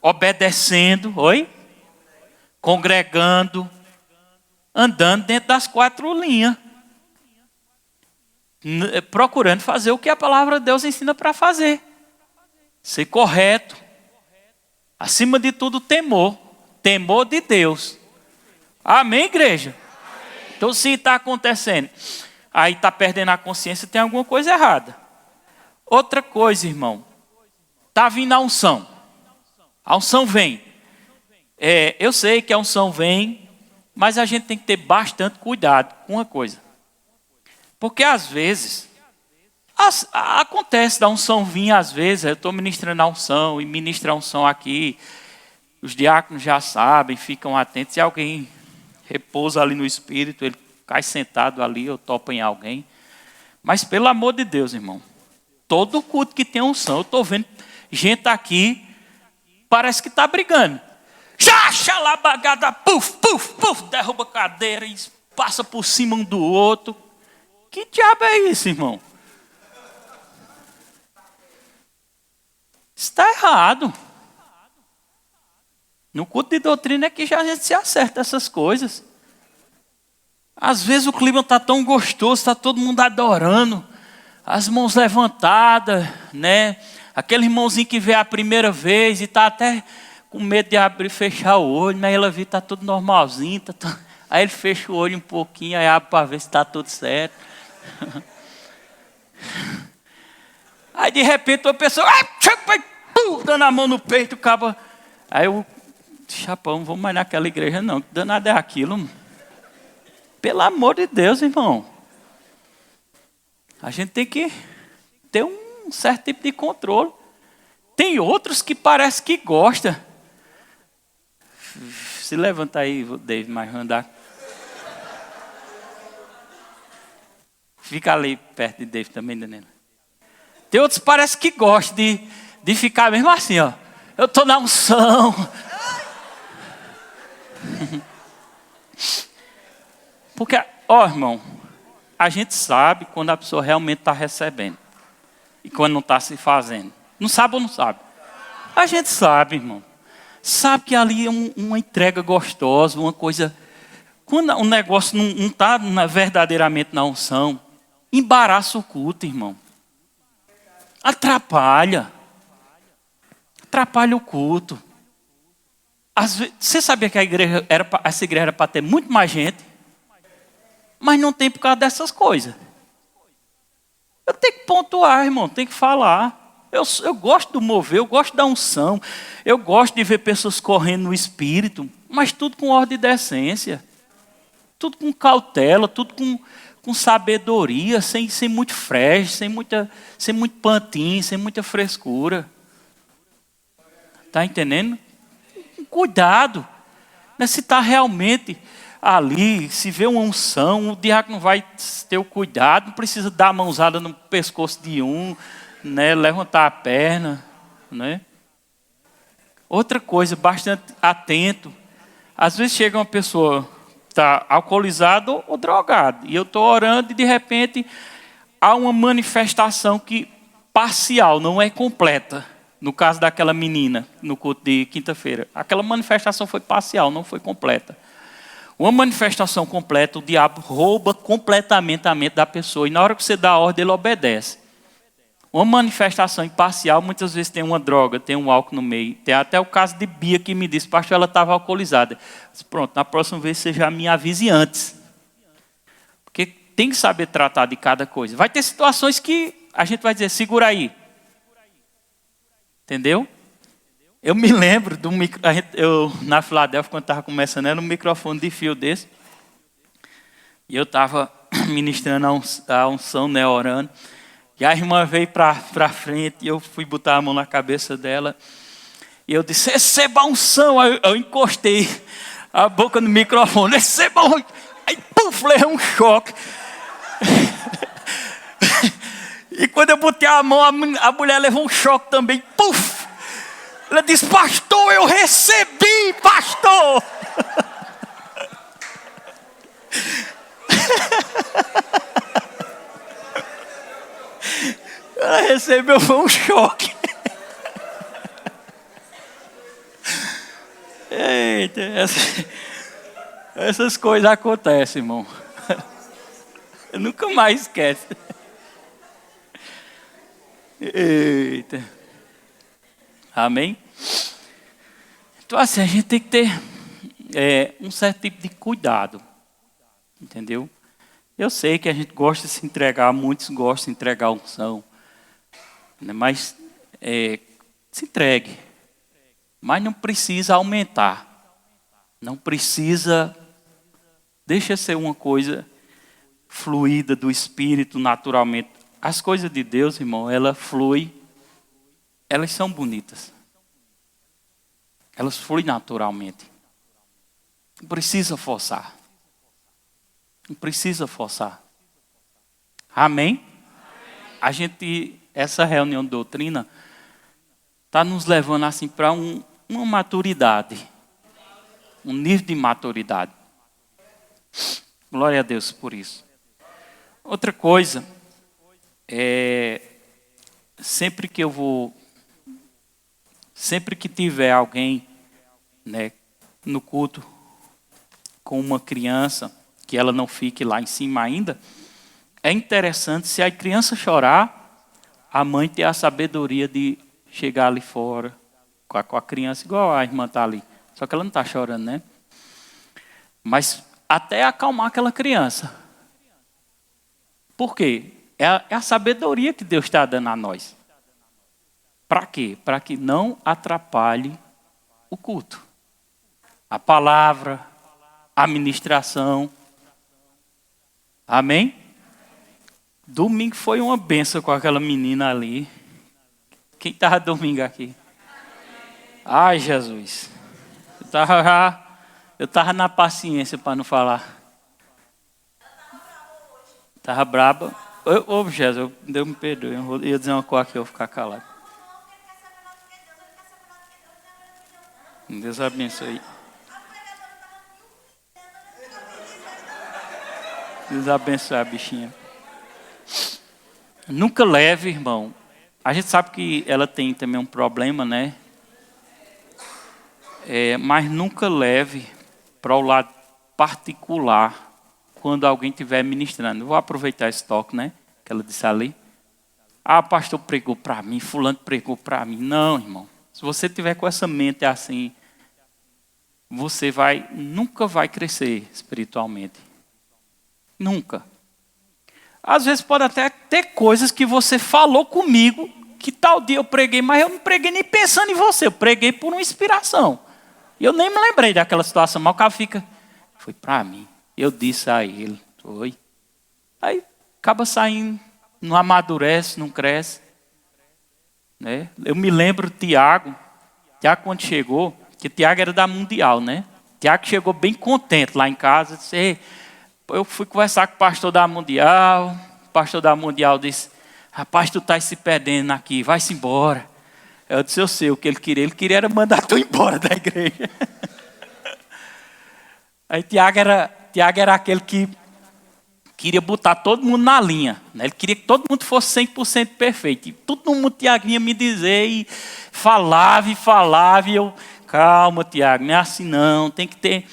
Obedecendo. Oi? Congregando. Andando dentro das 4 linhas. Procurando fazer o que a palavra de Deus ensina para fazer. Ser correto. Acima de tudo, temor. Temor de Deus. Amém, igreja? Amém. Então, se está acontecendo, aí está perdendo a consciência, tem alguma coisa errada. Outra coisa, irmão. Está vindo a unção. A unção vem. Eu sei que a unção vem, mas a gente tem que ter bastante cuidado com uma coisa. Porque às vezes, acontece da unção vir, às vezes, eu estou ministrando a unção e ministro a unção aqui, os diáconos já sabem, ficam atentos, se alguém repousa ali no Espírito, ele cai sentado ali, ou topa em alguém. Mas pelo amor de Deus, irmão, todo culto que tem unção, eu estou vendo gente aqui, parece que está brigando. Já lá bagada, puf, puf, puf, derruba a cadeira e passa por cima um do outro. Que diabo é isso, irmão? Está errado. No culto de doutrina é que já a gente se acerta essas coisas. Às vezes o clima está tão gostoso, está todo mundo adorando, as mãos levantadas, né? Aquele irmãozinho que vê a primeira vez e está até com medo de abrir e fechar o olho, mas ela vê que está tudo normalzinho. Aí ele fecha o olho um pouquinho, aí abre para ver se está tudo certo. Aí de repente uma pessoa dando a mão no peito, acaba. Aí eu, chapão, não vou mais naquela igreja não, que danado é aquilo. Pelo amor de Deus, irmão. A gente tem que ter um certo tipo de controle. Tem outros que parece que gostam. Se levanta aí, David, mais andar. Fica ali perto de David também, Danilo. Tem outros que parece que gostam de ficar mesmo assim, ó. Eu estou na unção. Porque, irmão, a gente sabe quando a pessoa realmente está recebendo. E quando não está se fazendo. Não sabe ou não sabe? A gente sabe, irmão. Sabe que ali é uma entrega gostosa, uma coisa... Quando o negócio não está verdadeiramente na unção, embaraça o culto, irmão. Atrapalha o culto. Às vezes, você sabia que essa igreja era para ter muito mais gente? Mas não tem por causa dessas coisas. Eu tenho que pontuar, irmão, tenho que falar. Eu gosto do mover, eu gosto da unção. Eu gosto de ver pessoas correndo no Espírito, mas tudo com ordem e decência. Tudo com cautela, tudo com sabedoria, sem muito fresh, sem muito pantinho, sem muita frescura. Está entendendo? Cuidado. Né? Se está realmente... ali, se vê uma unção, o diácono vai ter o cuidado, não precisa dar a mãozada no pescoço de um, né? Levantar a perna, né? Outra coisa, bastante atento. Às vezes chega uma pessoa, está alcoolizada ou drogada, e eu estou orando e de repente há uma manifestação que parcial, não é completa. No caso daquela menina, no culto de quinta-feira. Aquela manifestação foi parcial, não foi completa. Uma manifestação completa, o diabo rouba completamente a mente da pessoa. E na hora que você dá a ordem, ele obedece. Uma manifestação imparcial, muitas vezes tem uma droga, tem um álcool no meio. Tem até o caso de Bia que me disse, pastor, ela estava alcoolizada. Disse, pronto, na próxima vez você já me avise antes. Porque tem que saber tratar de cada coisa. Vai ter situações que a gente vai dizer, segura aí. Entendeu? Eu me lembro do eu na Filadélfia, quando estava começando, era um microfone de fio desse. E eu estava ministrando a unção, né, orando. E a irmã veio para frente e eu fui botar a mão na cabeça dela. E eu disse, receba a unção. Aí eu encostei a boca no microfone, receba a unção. Aí, puf, levei um choque. E quando eu botei a mão, a mulher levou um choque também. Puf! Ela disse, pastor, eu recebi, pastor! Ela recebeu, foi um choque. Eita, essas coisas acontecem, irmão. Eu nunca mais esqueço. Eita. Amém? Então assim, a gente tem que ter um certo tipo de cuidado. Entendeu? Eu sei que a gente gosta de se entregar, muitos gostam de entregar a unção. Né? Mas se entregue. Mas não precisa aumentar. Não precisa. Deixa ser uma coisa fluida do Espírito naturalmente. As coisas de Deus, irmão, ela flui. Elas são bonitas. Elas fluem naturalmente. Não precisa forçar. Não precisa forçar. Amém? Essa reunião de doutrina está nos levando assim para uma maturidade. Um nível de maturidade. Glória a Deus por isso. Outra coisa, sempre que tiver alguém, né, no culto com uma criança, que ela não fique lá em cima ainda, é interessante, se a criança chorar, a mãe ter a sabedoria de chegar ali fora com a criança, igual a irmã está ali. Só que ela não está chorando, né? Mas até acalmar aquela criança. Por quê? É a sabedoria que Deus está dando a nós. Para quê? Para que não atrapalhe o culto. A palavra, a ministração. Amém? Domingo foi uma benção com aquela menina ali. Quem estava domingo aqui? Ai, Jesus. Eu estava na paciência para não falar. Estava braba. Ô, Jesus, Deus me perdoe. Eu ia dizer uma coisa aqui, eu vou ficar calado. Deus abençoe. Deus abençoe a bichinha. Nunca leve, irmão. A gente sabe que ela tem também um problema, né? Mas nunca leve para o lado particular quando alguém estiver ministrando. Eu vou aproveitar esse toque, né? Que ela disse ali. Ah, pastor pregou para mim, fulano pregou para mim. Não, irmão. Se você tiver com essa mente assim, você nunca vai crescer espiritualmente. Nunca. Às vezes pode até ter coisas que você falou comigo, que tal dia eu preguei, mas eu não preguei nem pensando em você, eu preguei por uma inspiração. E eu nem me lembrei daquela situação, mas o cara fica, foi para mim. Eu disse a ele, foi. Aí acaba saindo, não amadurece, não cresce. Né? Eu me lembro de Tiago quando chegou, que Tiago era da Mundial, né? Tiago chegou bem contente lá em casa. Disse, "Ei, eu fui conversar com o pastor da Mundial. O pastor da Mundial disse, rapaz, tu estás se perdendo aqui, vai-se embora. Eu disse, eu sei o que ele queria. Ele queria era mandar tu embora da igreja. Aí Tiago era aquele que queria botar todo mundo na linha. Né? Ele queria que todo mundo fosse 100% perfeito. E todo mundo Tiago vinha me dizer e falava. E eu, calma Tiago, não é assim não, tem que ter...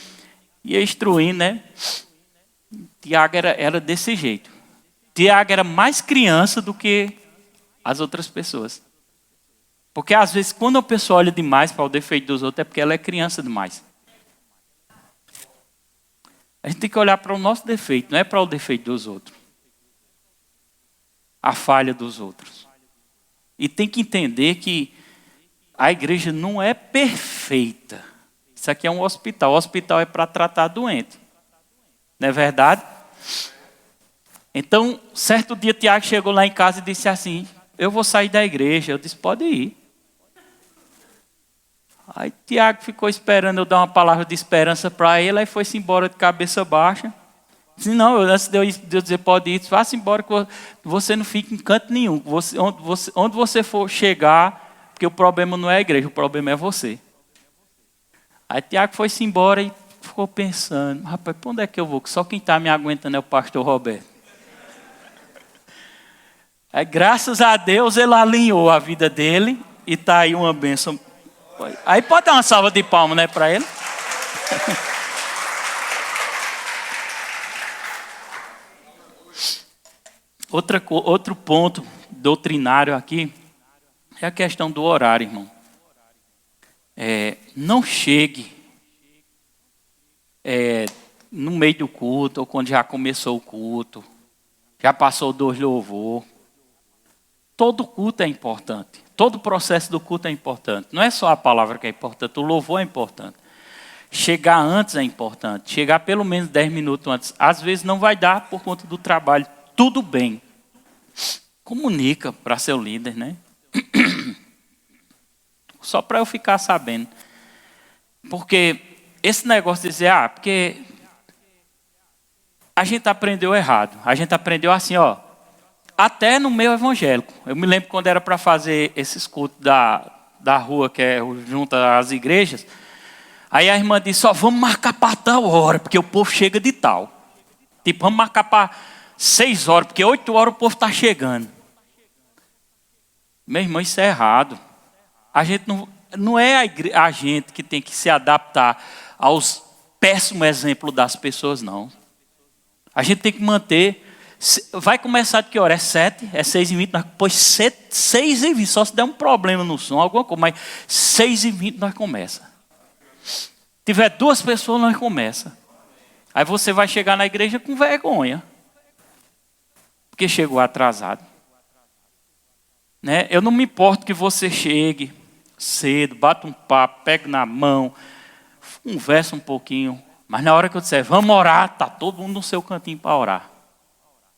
Ia instruindo, né? Tiago era desse jeito. Tiago era mais criança do que as outras pessoas. Porque às vezes quando a pessoa olha demais para o defeito dos outros é porque ela é criança demais. A gente tem que olhar para o nosso defeito, não é para o defeito dos outros. A falha dos outros. E tem que entender que a igreja não é perfeita. Isso aqui é um hospital. O hospital é para tratar doente. Não é verdade? Então, certo dia, Tiago chegou lá em casa e disse assim, eu vou sair da igreja. Eu disse, pode ir. Aí Tiago ficou esperando eu dar uma palavra de esperança para ele, aí foi-se embora de cabeça baixa. Disse, não, antes de eu dizer pode ir, vá-se embora que você não fica em canto nenhum. Onde você for chegar, porque o problema não é a igreja, o problema é você. Aí Tiago foi-se embora e ficou pensando, rapaz, para onde é que eu vou? Que só quem está me aguentando é o pastor Roberto. Aí, graças a Deus ele alinhou a vida dele e está aí uma bênção. Aí pode dar uma salva de palmas, né, para ele? Outro ponto doutrinário aqui é a questão do horário, irmão. Não chegue no meio do culto ou quando já começou o culto, já passou 2 louvor. Todo culto é importante. Todo o processo do culto é importante. Não é só a palavra que é importante, o louvor é importante. Chegar antes é importante. Chegar pelo menos 10 minutos antes. Às vezes não vai dar por conta do trabalho. Tudo bem. Comunica para seu líder, né? Só para eu ficar sabendo. Porque esse negócio de dizer, porque a gente aprendeu errado. A gente aprendeu assim, até no meio evangélico. Eu me lembro quando era para fazer esses cultos da rua, que é junto às igrejas. Aí a irmã disse, vamos marcar para tal hora, porque o povo chega de tal. Tipo, vamos marcar para 6 horas, porque 8 horas o povo está chegando. Meu irmão, isso é errado. A gente não é a gente que tem que se adaptar aos péssimos exemplos das pessoas, não. A gente tem que manter... Vai começar de que hora? É 7? É 6h20? Pois 6h20, só se der um problema no som, alguma coisa, mas 6h20 nós começa. Tiver 2 pessoas, nós começa. Aí você vai chegar na igreja com vergonha. Porque chegou atrasado. Né? Eu não me importo que você chegue cedo, bata um papo, pegue na mão, conversa um pouquinho. Mas na hora que eu disser, vamos orar, está todo mundo no seu cantinho para orar.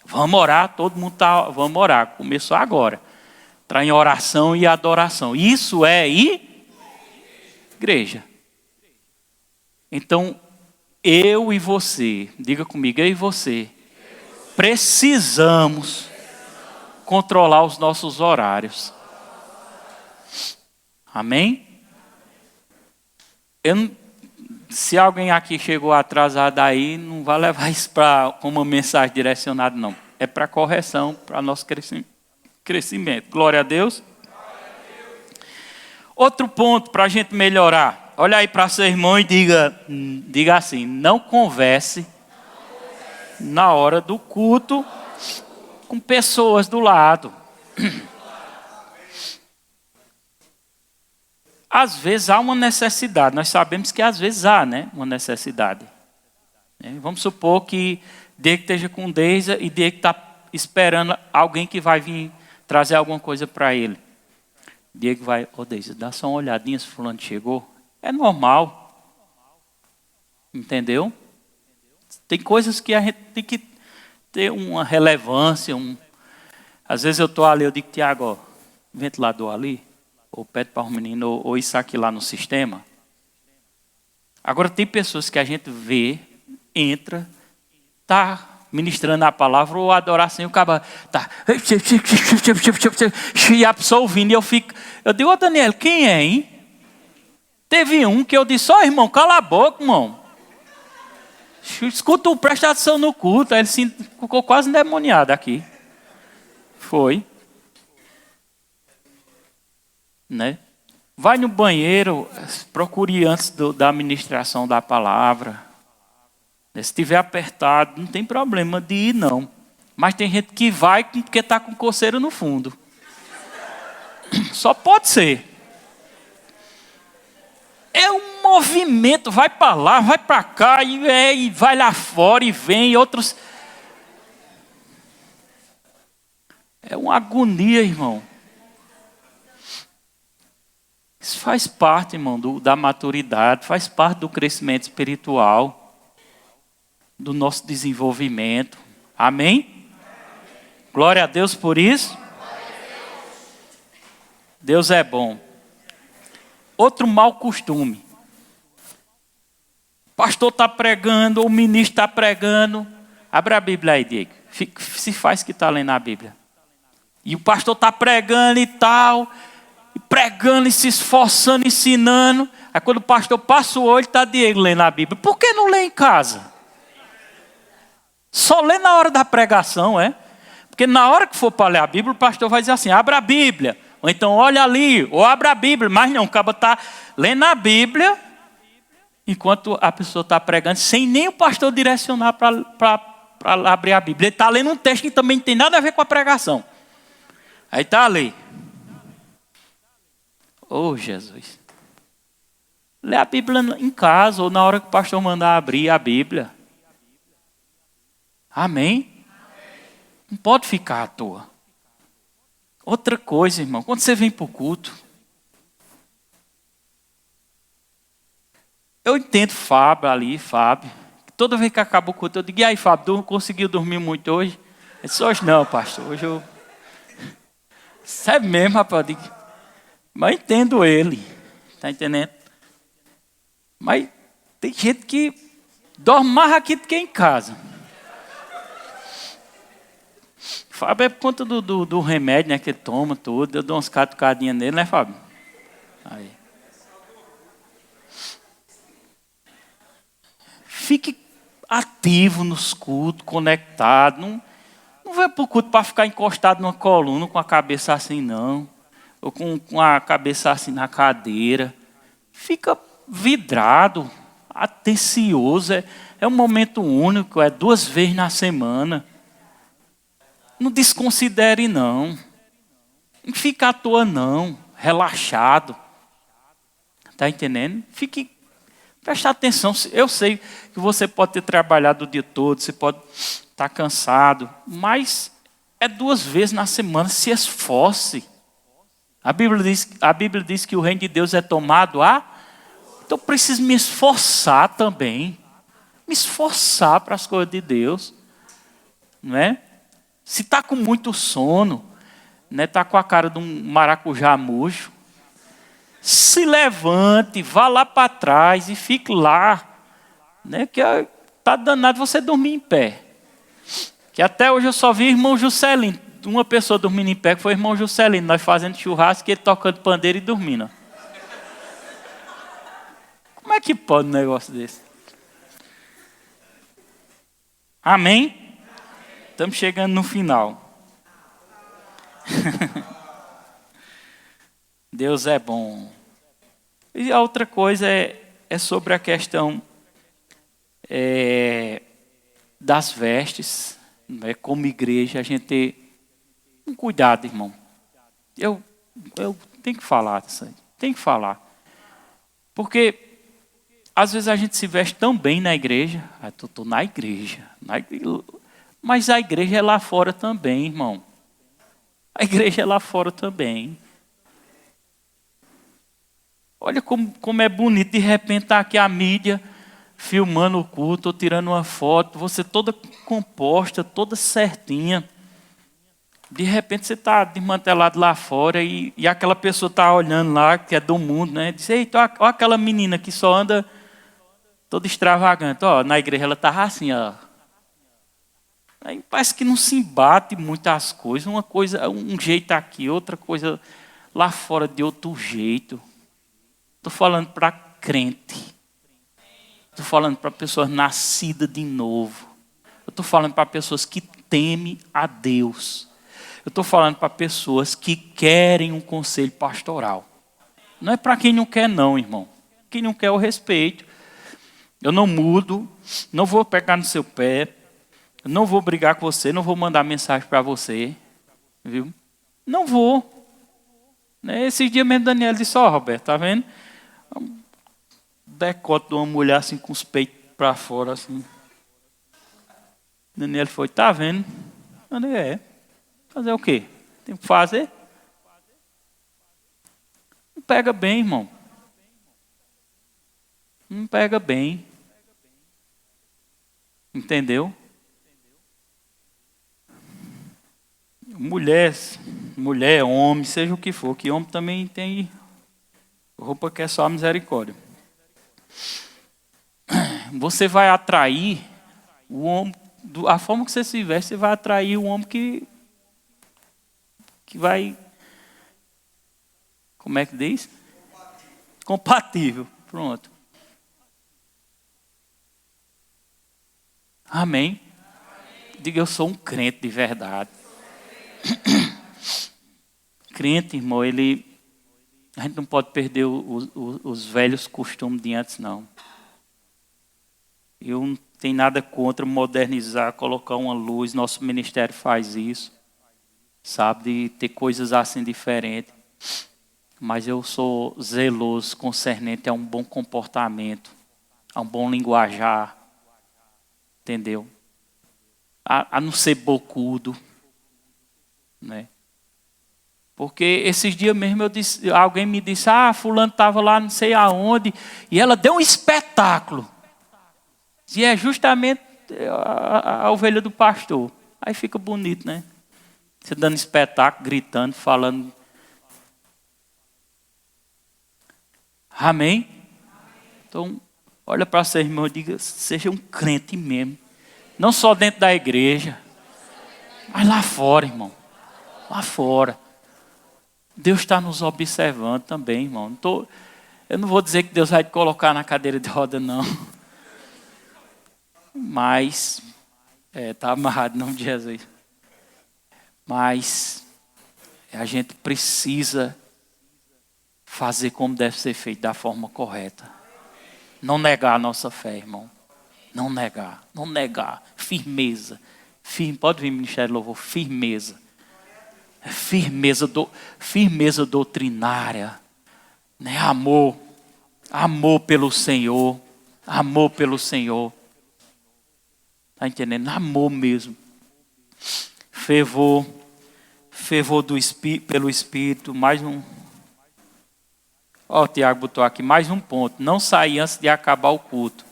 Vamos orar, todo mundo vamos orar. Começou agora. Entrar em oração e adoração. Isso é igreja. Então, eu e você, diga comigo, eu e você, precisamos controlar os nossos horários. Amém? Se alguém aqui chegou atrasado aí, não vai levar isso como uma mensagem direcionada, não. É para correção, para nosso crescimento. Glória a Deus. Outro ponto para a gente melhorar. Olha aí para seu irmão e diga assim, não converse na hora do culto com pessoas do lado. Às vezes há uma necessidade, nós sabemos que às vezes há, né, uma necessidade. Vamos supor que Diego esteja com Deisa e Diego está esperando alguém que vai vir trazer alguma coisa para ele. Diego vai, Deisa, dá só uma olhadinha se fulano chegou. É normal. Entendeu? Tem coisas que a gente tem que ter uma relevância. Às vezes eu estou ali, eu digo, Tiago, ventilador ali. Ou pede para o menino, ou isso aqui lá no sistema. Agora tem pessoas que a gente vê, entra, tá ministrando a palavra ou adoração, e o cara tá e a pessoa ouvindo, e eu digo, ô Daniel, quem é, hein? Teve um que eu disse, ó irmão, cala a boca, irmão. Escuta, presta atenção no culto. Aí ele ficou quase endemoniado aqui. Foi. Né? Vai no banheiro, procure antes da ministração da palavra. Se estiver apertado, não tem problema de ir, não. Mas tem gente que vai porque está com coceira no fundo. Só pode ser. É um movimento, vai para lá, vai para cá, e vai lá fora e vem, e outros... É uma agonia, irmão. Isso faz parte, irmão, da maturidade, faz parte do crescimento espiritual, do nosso desenvolvimento. Amém? Glória a Deus por isso. Deus é bom. Outro mau costume. O pastor está pregando, ou o ministro está pregando. Abre a Bíblia aí, Diego. Se faz que está lendo a Bíblia. E o pastor está pregando e tal, e pregando e se esforçando, ensinando. Aí quando o pastor passa o olho, está Diego lendo a Bíblia. Por que não lê em casa? Só lê na hora da pregação, é? Porque na hora que for para ler a Bíblia, o pastor vai dizer assim, abra a Bíblia. Ou então olha ali, ou abra a Bíblia. Mas não, o cara está lendo a Bíblia, enquanto a pessoa está pregando, sem nem o pastor direcionar para abrir a Bíblia. Ele está lendo um texto que também não tem nada a ver com a pregação. Aí está ali. Oh, Jesus. Lê a Bíblia em casa, ou na hora que o pastor mandar abrir a Bíblia. Amém? Não pode ficar à toa. Outra coisa, irmão, quando você vem para o culto, eu entendo Fábio, toda vez que acaba o culto, eu digo, e aí Fábio, conseguiu dormir muito hoje? Ele disse, hoje não, pastor, hoje eu... Sabe mesmo, rapaz, eu digo, mas eu entendo ele, está entendendo? Mas tem gente que dorme mais aqui do que em casa. Fábio é por conta do remédio, né, que ele toma tudo. Eu dou umas catucadinhas nele, né, Fábio? Aí. Fique ativo nos cultos, conectado. Não vai para o culto para ficar encostado numa coluna com a cabeça assim, não. Ou com a cabeça assim na cadeira. Fica vidrado, atencioso. É um momento único, é 2 vezes na semana. Não desconsidere, não. Não fica à toa, não. Relaxado. Está entendendo? Preste atenção. Eu sei que você pode ter trabalhado o dia todo, você pode estar cansado, mas é 2 vezes na semana. Se esforce. A Bíblia diz que o reino de Deus é tomado a... Então eu preciso me esforçar também. Me esforçar para as coisas de Deus. Não é? Se está com muito sono, né, está com a cara de um maracujá murcho, se levante, vá lá para trás e fique lá. Né, que está danado você dormir em pé. Que até hoje eu só vi irmão Juscelino. Uma pessoa dormindo em pé, que foi o irmão Juscelino. Nós fazendo churrasco, ele tocando pandeiro e dormindo. Como é que pode um negócio desse? Amém? Estamos chegando no final. Deus é bom. E a outra coisa é sobre a questão das vestes. Né? Como igreja, a gente ter um cuidado, irmão. Eu tenho que falar disso aí. Tenho que falar. Porque às vezes a gente se veste tão bem na igreja. Estou na igreja. Mas a igreja é lá fora também, irmão. A igreja é lá fora também. Olha como é bonito, de repente está aqui a mídia filmando o culto, ou tirando uma foto, você toda composta, toda certinha. De repente você está desmantelado lá fora e aquela pessoa está olhando lá, que é do mundo, né? Diz, eita, olha aquela menina que só anda Todo extravagante. Ó, na igreja ela estava assim, ó. Aí parece que não se embate muitas coisas. Uma coisa, um jeito aqui, outra coisa lá fora de outro jeito. Estou falando para crente. Estou falando para pessoas nascidas de novo. Eu estou falando para pessoas que temem a Deus. Eu estou falando para pessoas que querem um conselho pastoral. Não é para quem não quer não, irmão. Quem não quer eu respeito. Eu não mudo, não vou pegar no seu pé, não vou brigar com você, não vou mandar mensagem para você. Viu? Não vou. Esses dias mesmo Daniel disse, ó Roberto, tá vendo? Um decote de uma mulher assim com os peitos para fora assim. Daniel foi, tá vendo? Eu falei, é. Fazer o quê? Tem que fazer? Não pega bem, irmão. Não pega bem. Entendeu? Mulher, homem, seja o que for, que homem também tem roupa que é só a misericórdia. Você vai atrair o homem, a forma que você se veste, você vai atrair o homem que vai, como é que diz? Compatível. Pronto. Amém. Diga, eu sou um crente de verdade. Crente, irmão, a gente não pode perder os velhos costumes de antes, não. Eu não tenho nada contra modernizar, colocar uma luz. Nosso ministério faz isso, sabe, de ter coisas assim diferentes. Mas eu sou zeloso, concernente a um bom comportamento, a um bom linguajar, entendeu? A não ser bocudo, né? Porque esses dias mesmo alguém me disse, fulano estava lá não sei aonde, e ela deu um espetáculo. E é justamente a ovelha do pastor. Aí fica bonito, né? Você dando espetáculo, gritando, falando. Amém? Então, olha para seu irmão e diga, seja um crente mesmo. Não só dentro da igreja, mas lá fora, irmão. Lá fora. Deus está nos observando também, irmão. Eu não vou dizer que Deus vai te colocar na cadeira de roda, não. Mas, está amarrado em nome de Jesus. Mas, a gente precisa fazer como deve ser feito, da forma correta. Não negar a nossa fé, irmão. Não negar, não negar. Firmeza. Pode vir, Ministério de Louvor, firmeza. Firmeza doutrinária. Né? Amor pelo Senhor. Amor pelo Senhor. Está entendendo? Amor mesmo. Fervor pelo Espírito. Mais um. Ó, o Tiago botou aqui mais um ponto. Não sair antes de acabar o culto.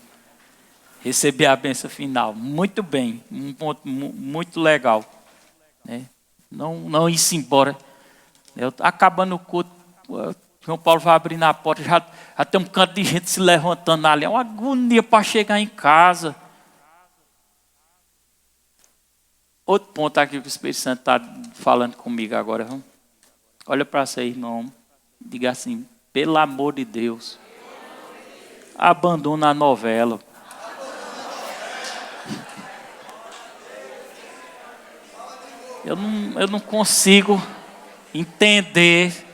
Receber a bênção final. Muito bem. Um ponto muito legal. Né? Não ir-se embora. Acabando o culto, João Paulo vai abrindo a porta, já tem um canto de gente se levantando ali. É uma agonia para chegar em casa. Outro ponto aqui que o Espírito Santo está falando comigo agora. Viu? Olha para você, irmão. Diga assim, pelo amor de Deus, abandona a novela. Eu não consigo entender.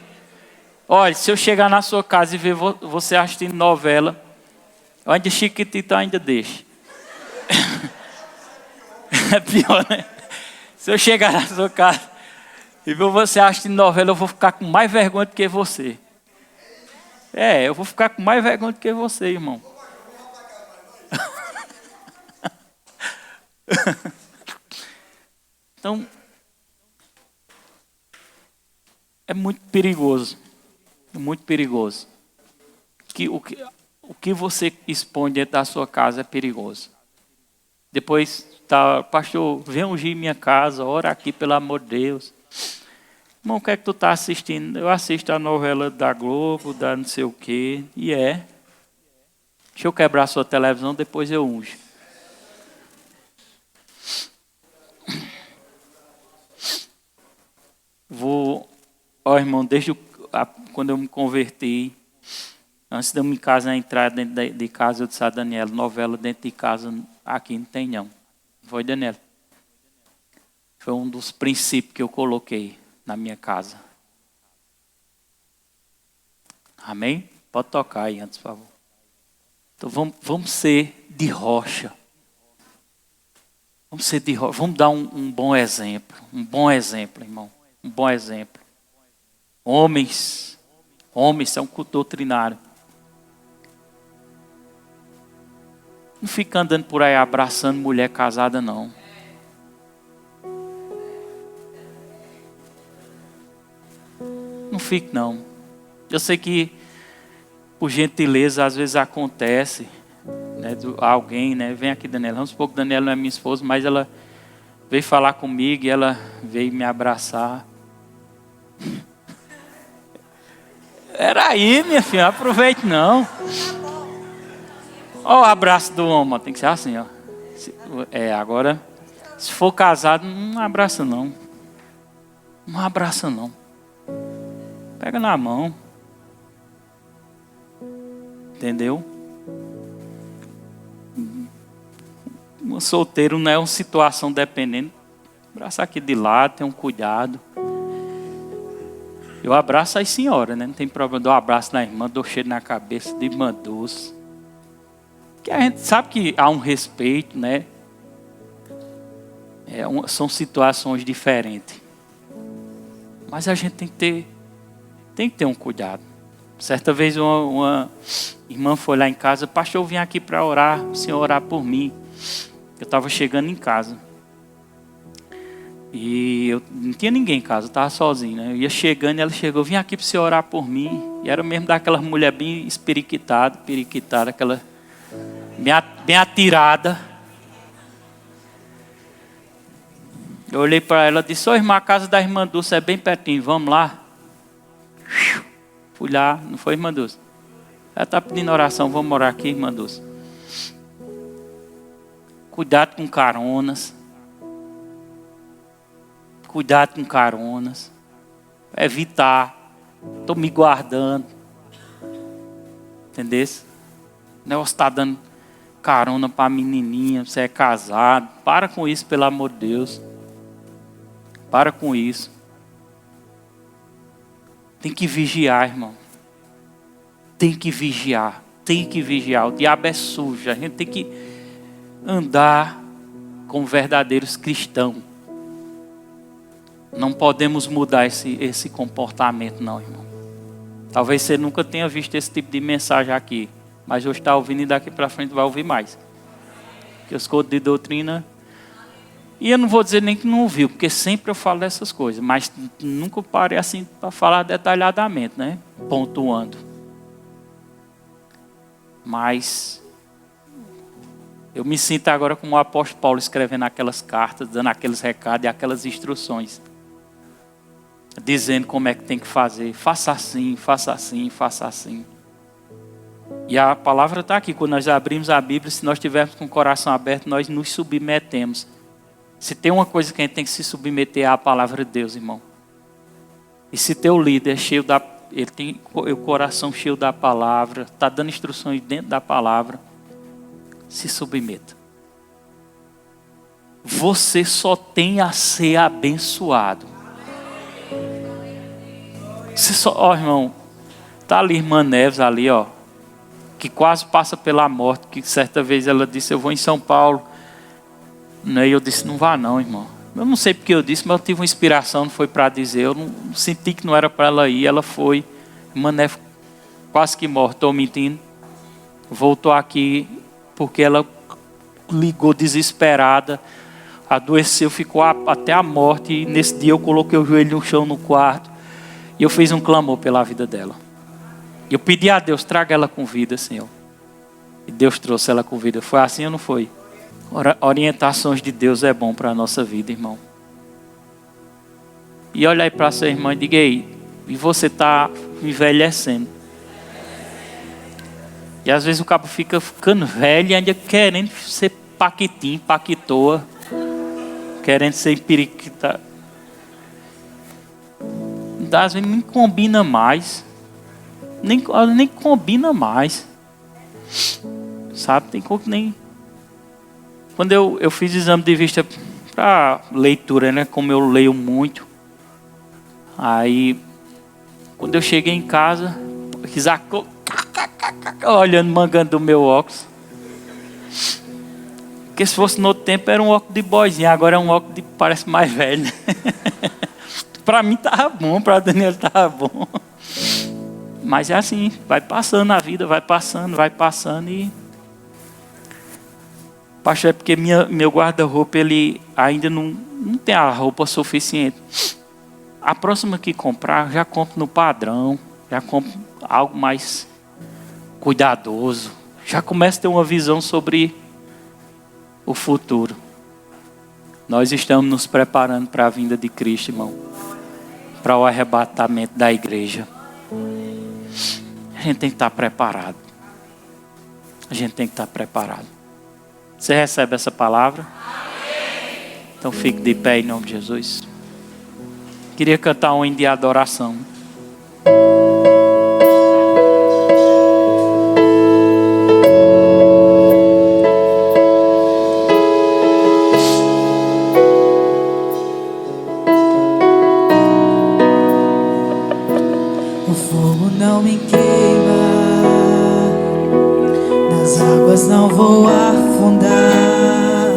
Olha, se eu chegar na sua casa e ver você assistindo novela, eu ainda Chiquitita ainda deixa. É pior, né? Se eu chegar na sua casa e ver você assistindo novela, eu vou ficar com mais vergonha do que você. Eu vou ficar com mais vergonha do que você, irmão. Então, é muito perigoso. É muito perigoso. O que você expõe dentro da sua casa é perigoso. Depois, pastor, vem ungir minha casa, ora aqui, pelo amor de Deus. Irmão, o que é que tu está assistindo? Eu assisto a novela da Globo, da não sei o quê, e Deixa eu quebrar a sua televisão, depois eu unjo. Irmão, quando eu me converti, antes de eu me casar, entrar dentro de casa, eu disse a Daniela, novela dentro de casa, aqui não tem não. Foi, Daniela? Foi um dos princípios que eu coloquei na minha casa. Amém? Pode tocar aí antes, por favor. Então vamos ser de rocha. Vamos ser de rocha. Vamos dar um bom exemplo. Um bom exemplo, irmão. Um bom exemplo. Homens são doutrinários. Não fica andando por aí abraçando mulher casada, não. Não fique, não. Eu sei que, por gentileza, às vezes acontece, né, alguém, né, vem aqui, Daniela. Vamos supor que Daniela não é minha esposa, mas ela veio falar comigo e ela veio me abraçar. Era aí, minha filha, aproveite não. Ó, o abraço do homem, tem que ser assim, ó. Agora, se for casado, não abraça não. Não abraça não. Pega na mão. Entendeu? Um solteiro não é uma situação dependente. Abraça aqui de lado, tem um cuidado. Eu abraço as senhoras, né? Não tem problema. Dou um abraço na irmã, dou cheiro na cabeça de irmã doce. Que a gente sabe que há um respeito, né? São situações diferentes. Mas a gente tem que ter um cuidado. Certa vez uma irmã foi lá em casa, pastor, eu vim aqui para orar, o senhor orar por mim. Eu estava chegando em casa. E eu não tinha ninguém em casa, eu estava sozinho, né? Eu ia chegando e ela chegou, vim aqui para você orar por mim. E era mesmo daquela mulher bem periquitada, aquela bem atirada. Eu olhei para ela e disse, irmã, a casa da irmã Dulce é bem pertinho, vamos lá? Fui lá, não foi, irmã Dulce? Ela está pedindo oração, vamos orar aqui, irmã Dulce. Cuidado com caronas. Cuidado com caronas. Evitar. Estou me guardando. Entendeu? O negócio está dando carona para a menininha. Você é casado. Para com isso, pelo amor de Deus. Para com isso. Tem que vigiar, irmão. Tem que vigiar. Tem que vigiar. O diabo é sujo. A gente tem que andar como verdadeiros cristãos. Não podemos mudar esse comportamento, não, irmão. Talvez você nunca tenha visto esse tipo de mensagem aqui. Mas hoje está ouvindo e daqui para frente vai ouvir mais. Porque os codos de doutrina... E eu não vou dizer nem que não ouviu, porque sempre eu falo dessas coisas. Mas nunca parei assim para falar detalhadamente, né? Pontuando. Mas... eu me sinto agora como o apóstolo Paulo escrevendo aquelas cartas, dando aqueles recados e aquelas instruções. Dizendo como é que tem que fazer. Faça assim, faça assim, faça assim. E a palavra está aqui. Quando nós abrimos a Bíblia, se nós tivermos com o coração aberto, nós nos submetemos. Se tem uma coisa que a gente tem que se submeter é a palavra de Deus, irmão. E se teu líder é cheio ele tem o coração cheio da palavra, está dando instruções dentro da palavra, se submeta. Você só tem a ser abençoado. Irmão, tá ali irmã Neves ali, que quase passa pela morte, que certa vez ela disse, eu vou em São Paulo. E eu disse, não vá não, irmão. Eu não sei porque eu disse, mas eu tive uma inspiração, não foi para dizer, eu não senti que não era para ela ir, ela foi. Irmã Neves quase que morre, estou mentindo. Voltou aqui porque ela ligou desesperada, adoeceu, ficou até a morte. E nesse dia eu coloquei o joelho no chão no quarto e eu fiz um clamor pela vida dela. Eu pedi a Deus, traga ela com vida, Senhor. E Deus trouxe ela com vida. Foi assim ou não foi? Orientações de Deus é bom para a nossa vida, irmão. E olha aí para sua irmã e diga aí, e você está envelhecendo. E às vezes o cabo fica ficando velho e ainda querendo ser paquitim, paquitoa, querendo ser periquita. Às vezes nem combina mais. Nem combina mais. Sabe? Tem como nem. Quando eu fiz exame de vista para leitura, né? Como eu leio muito. Aí, quando eu cheguei em casa, olhando, mangando do meu óculos. Porque se fosse no outro tempo era um óculos de boizinho, agora é um óculos de parece mais velho. Para mim tava bom, para Daniel tava bom. Mas é assim, vai passando a vida, vai passando e... Pastor, é porque meu guarda-roupa, ele ainda não tem a roupa suficiente. A próxima que comprar, já compro no padrão, já compro algo mais cuidadoso. Já começo a ter uma visão sobre o futuro. Nós estamos nos preparando para a vinda de Cristo, irmão. Para o arrebatamento da igreja. A gente tem que estar preparado. A gente tem que estar preparado. Você recebe essa palavra? Então fique de pé em nome de Jesus. Queria cantar um hino de adoração. O fogo não me queima, nas águas não vou afundar,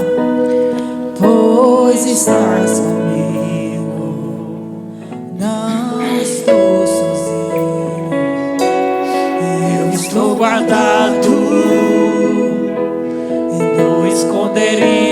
pois estás comigo, não estou sozinho, eu estou guardado e no esconderijo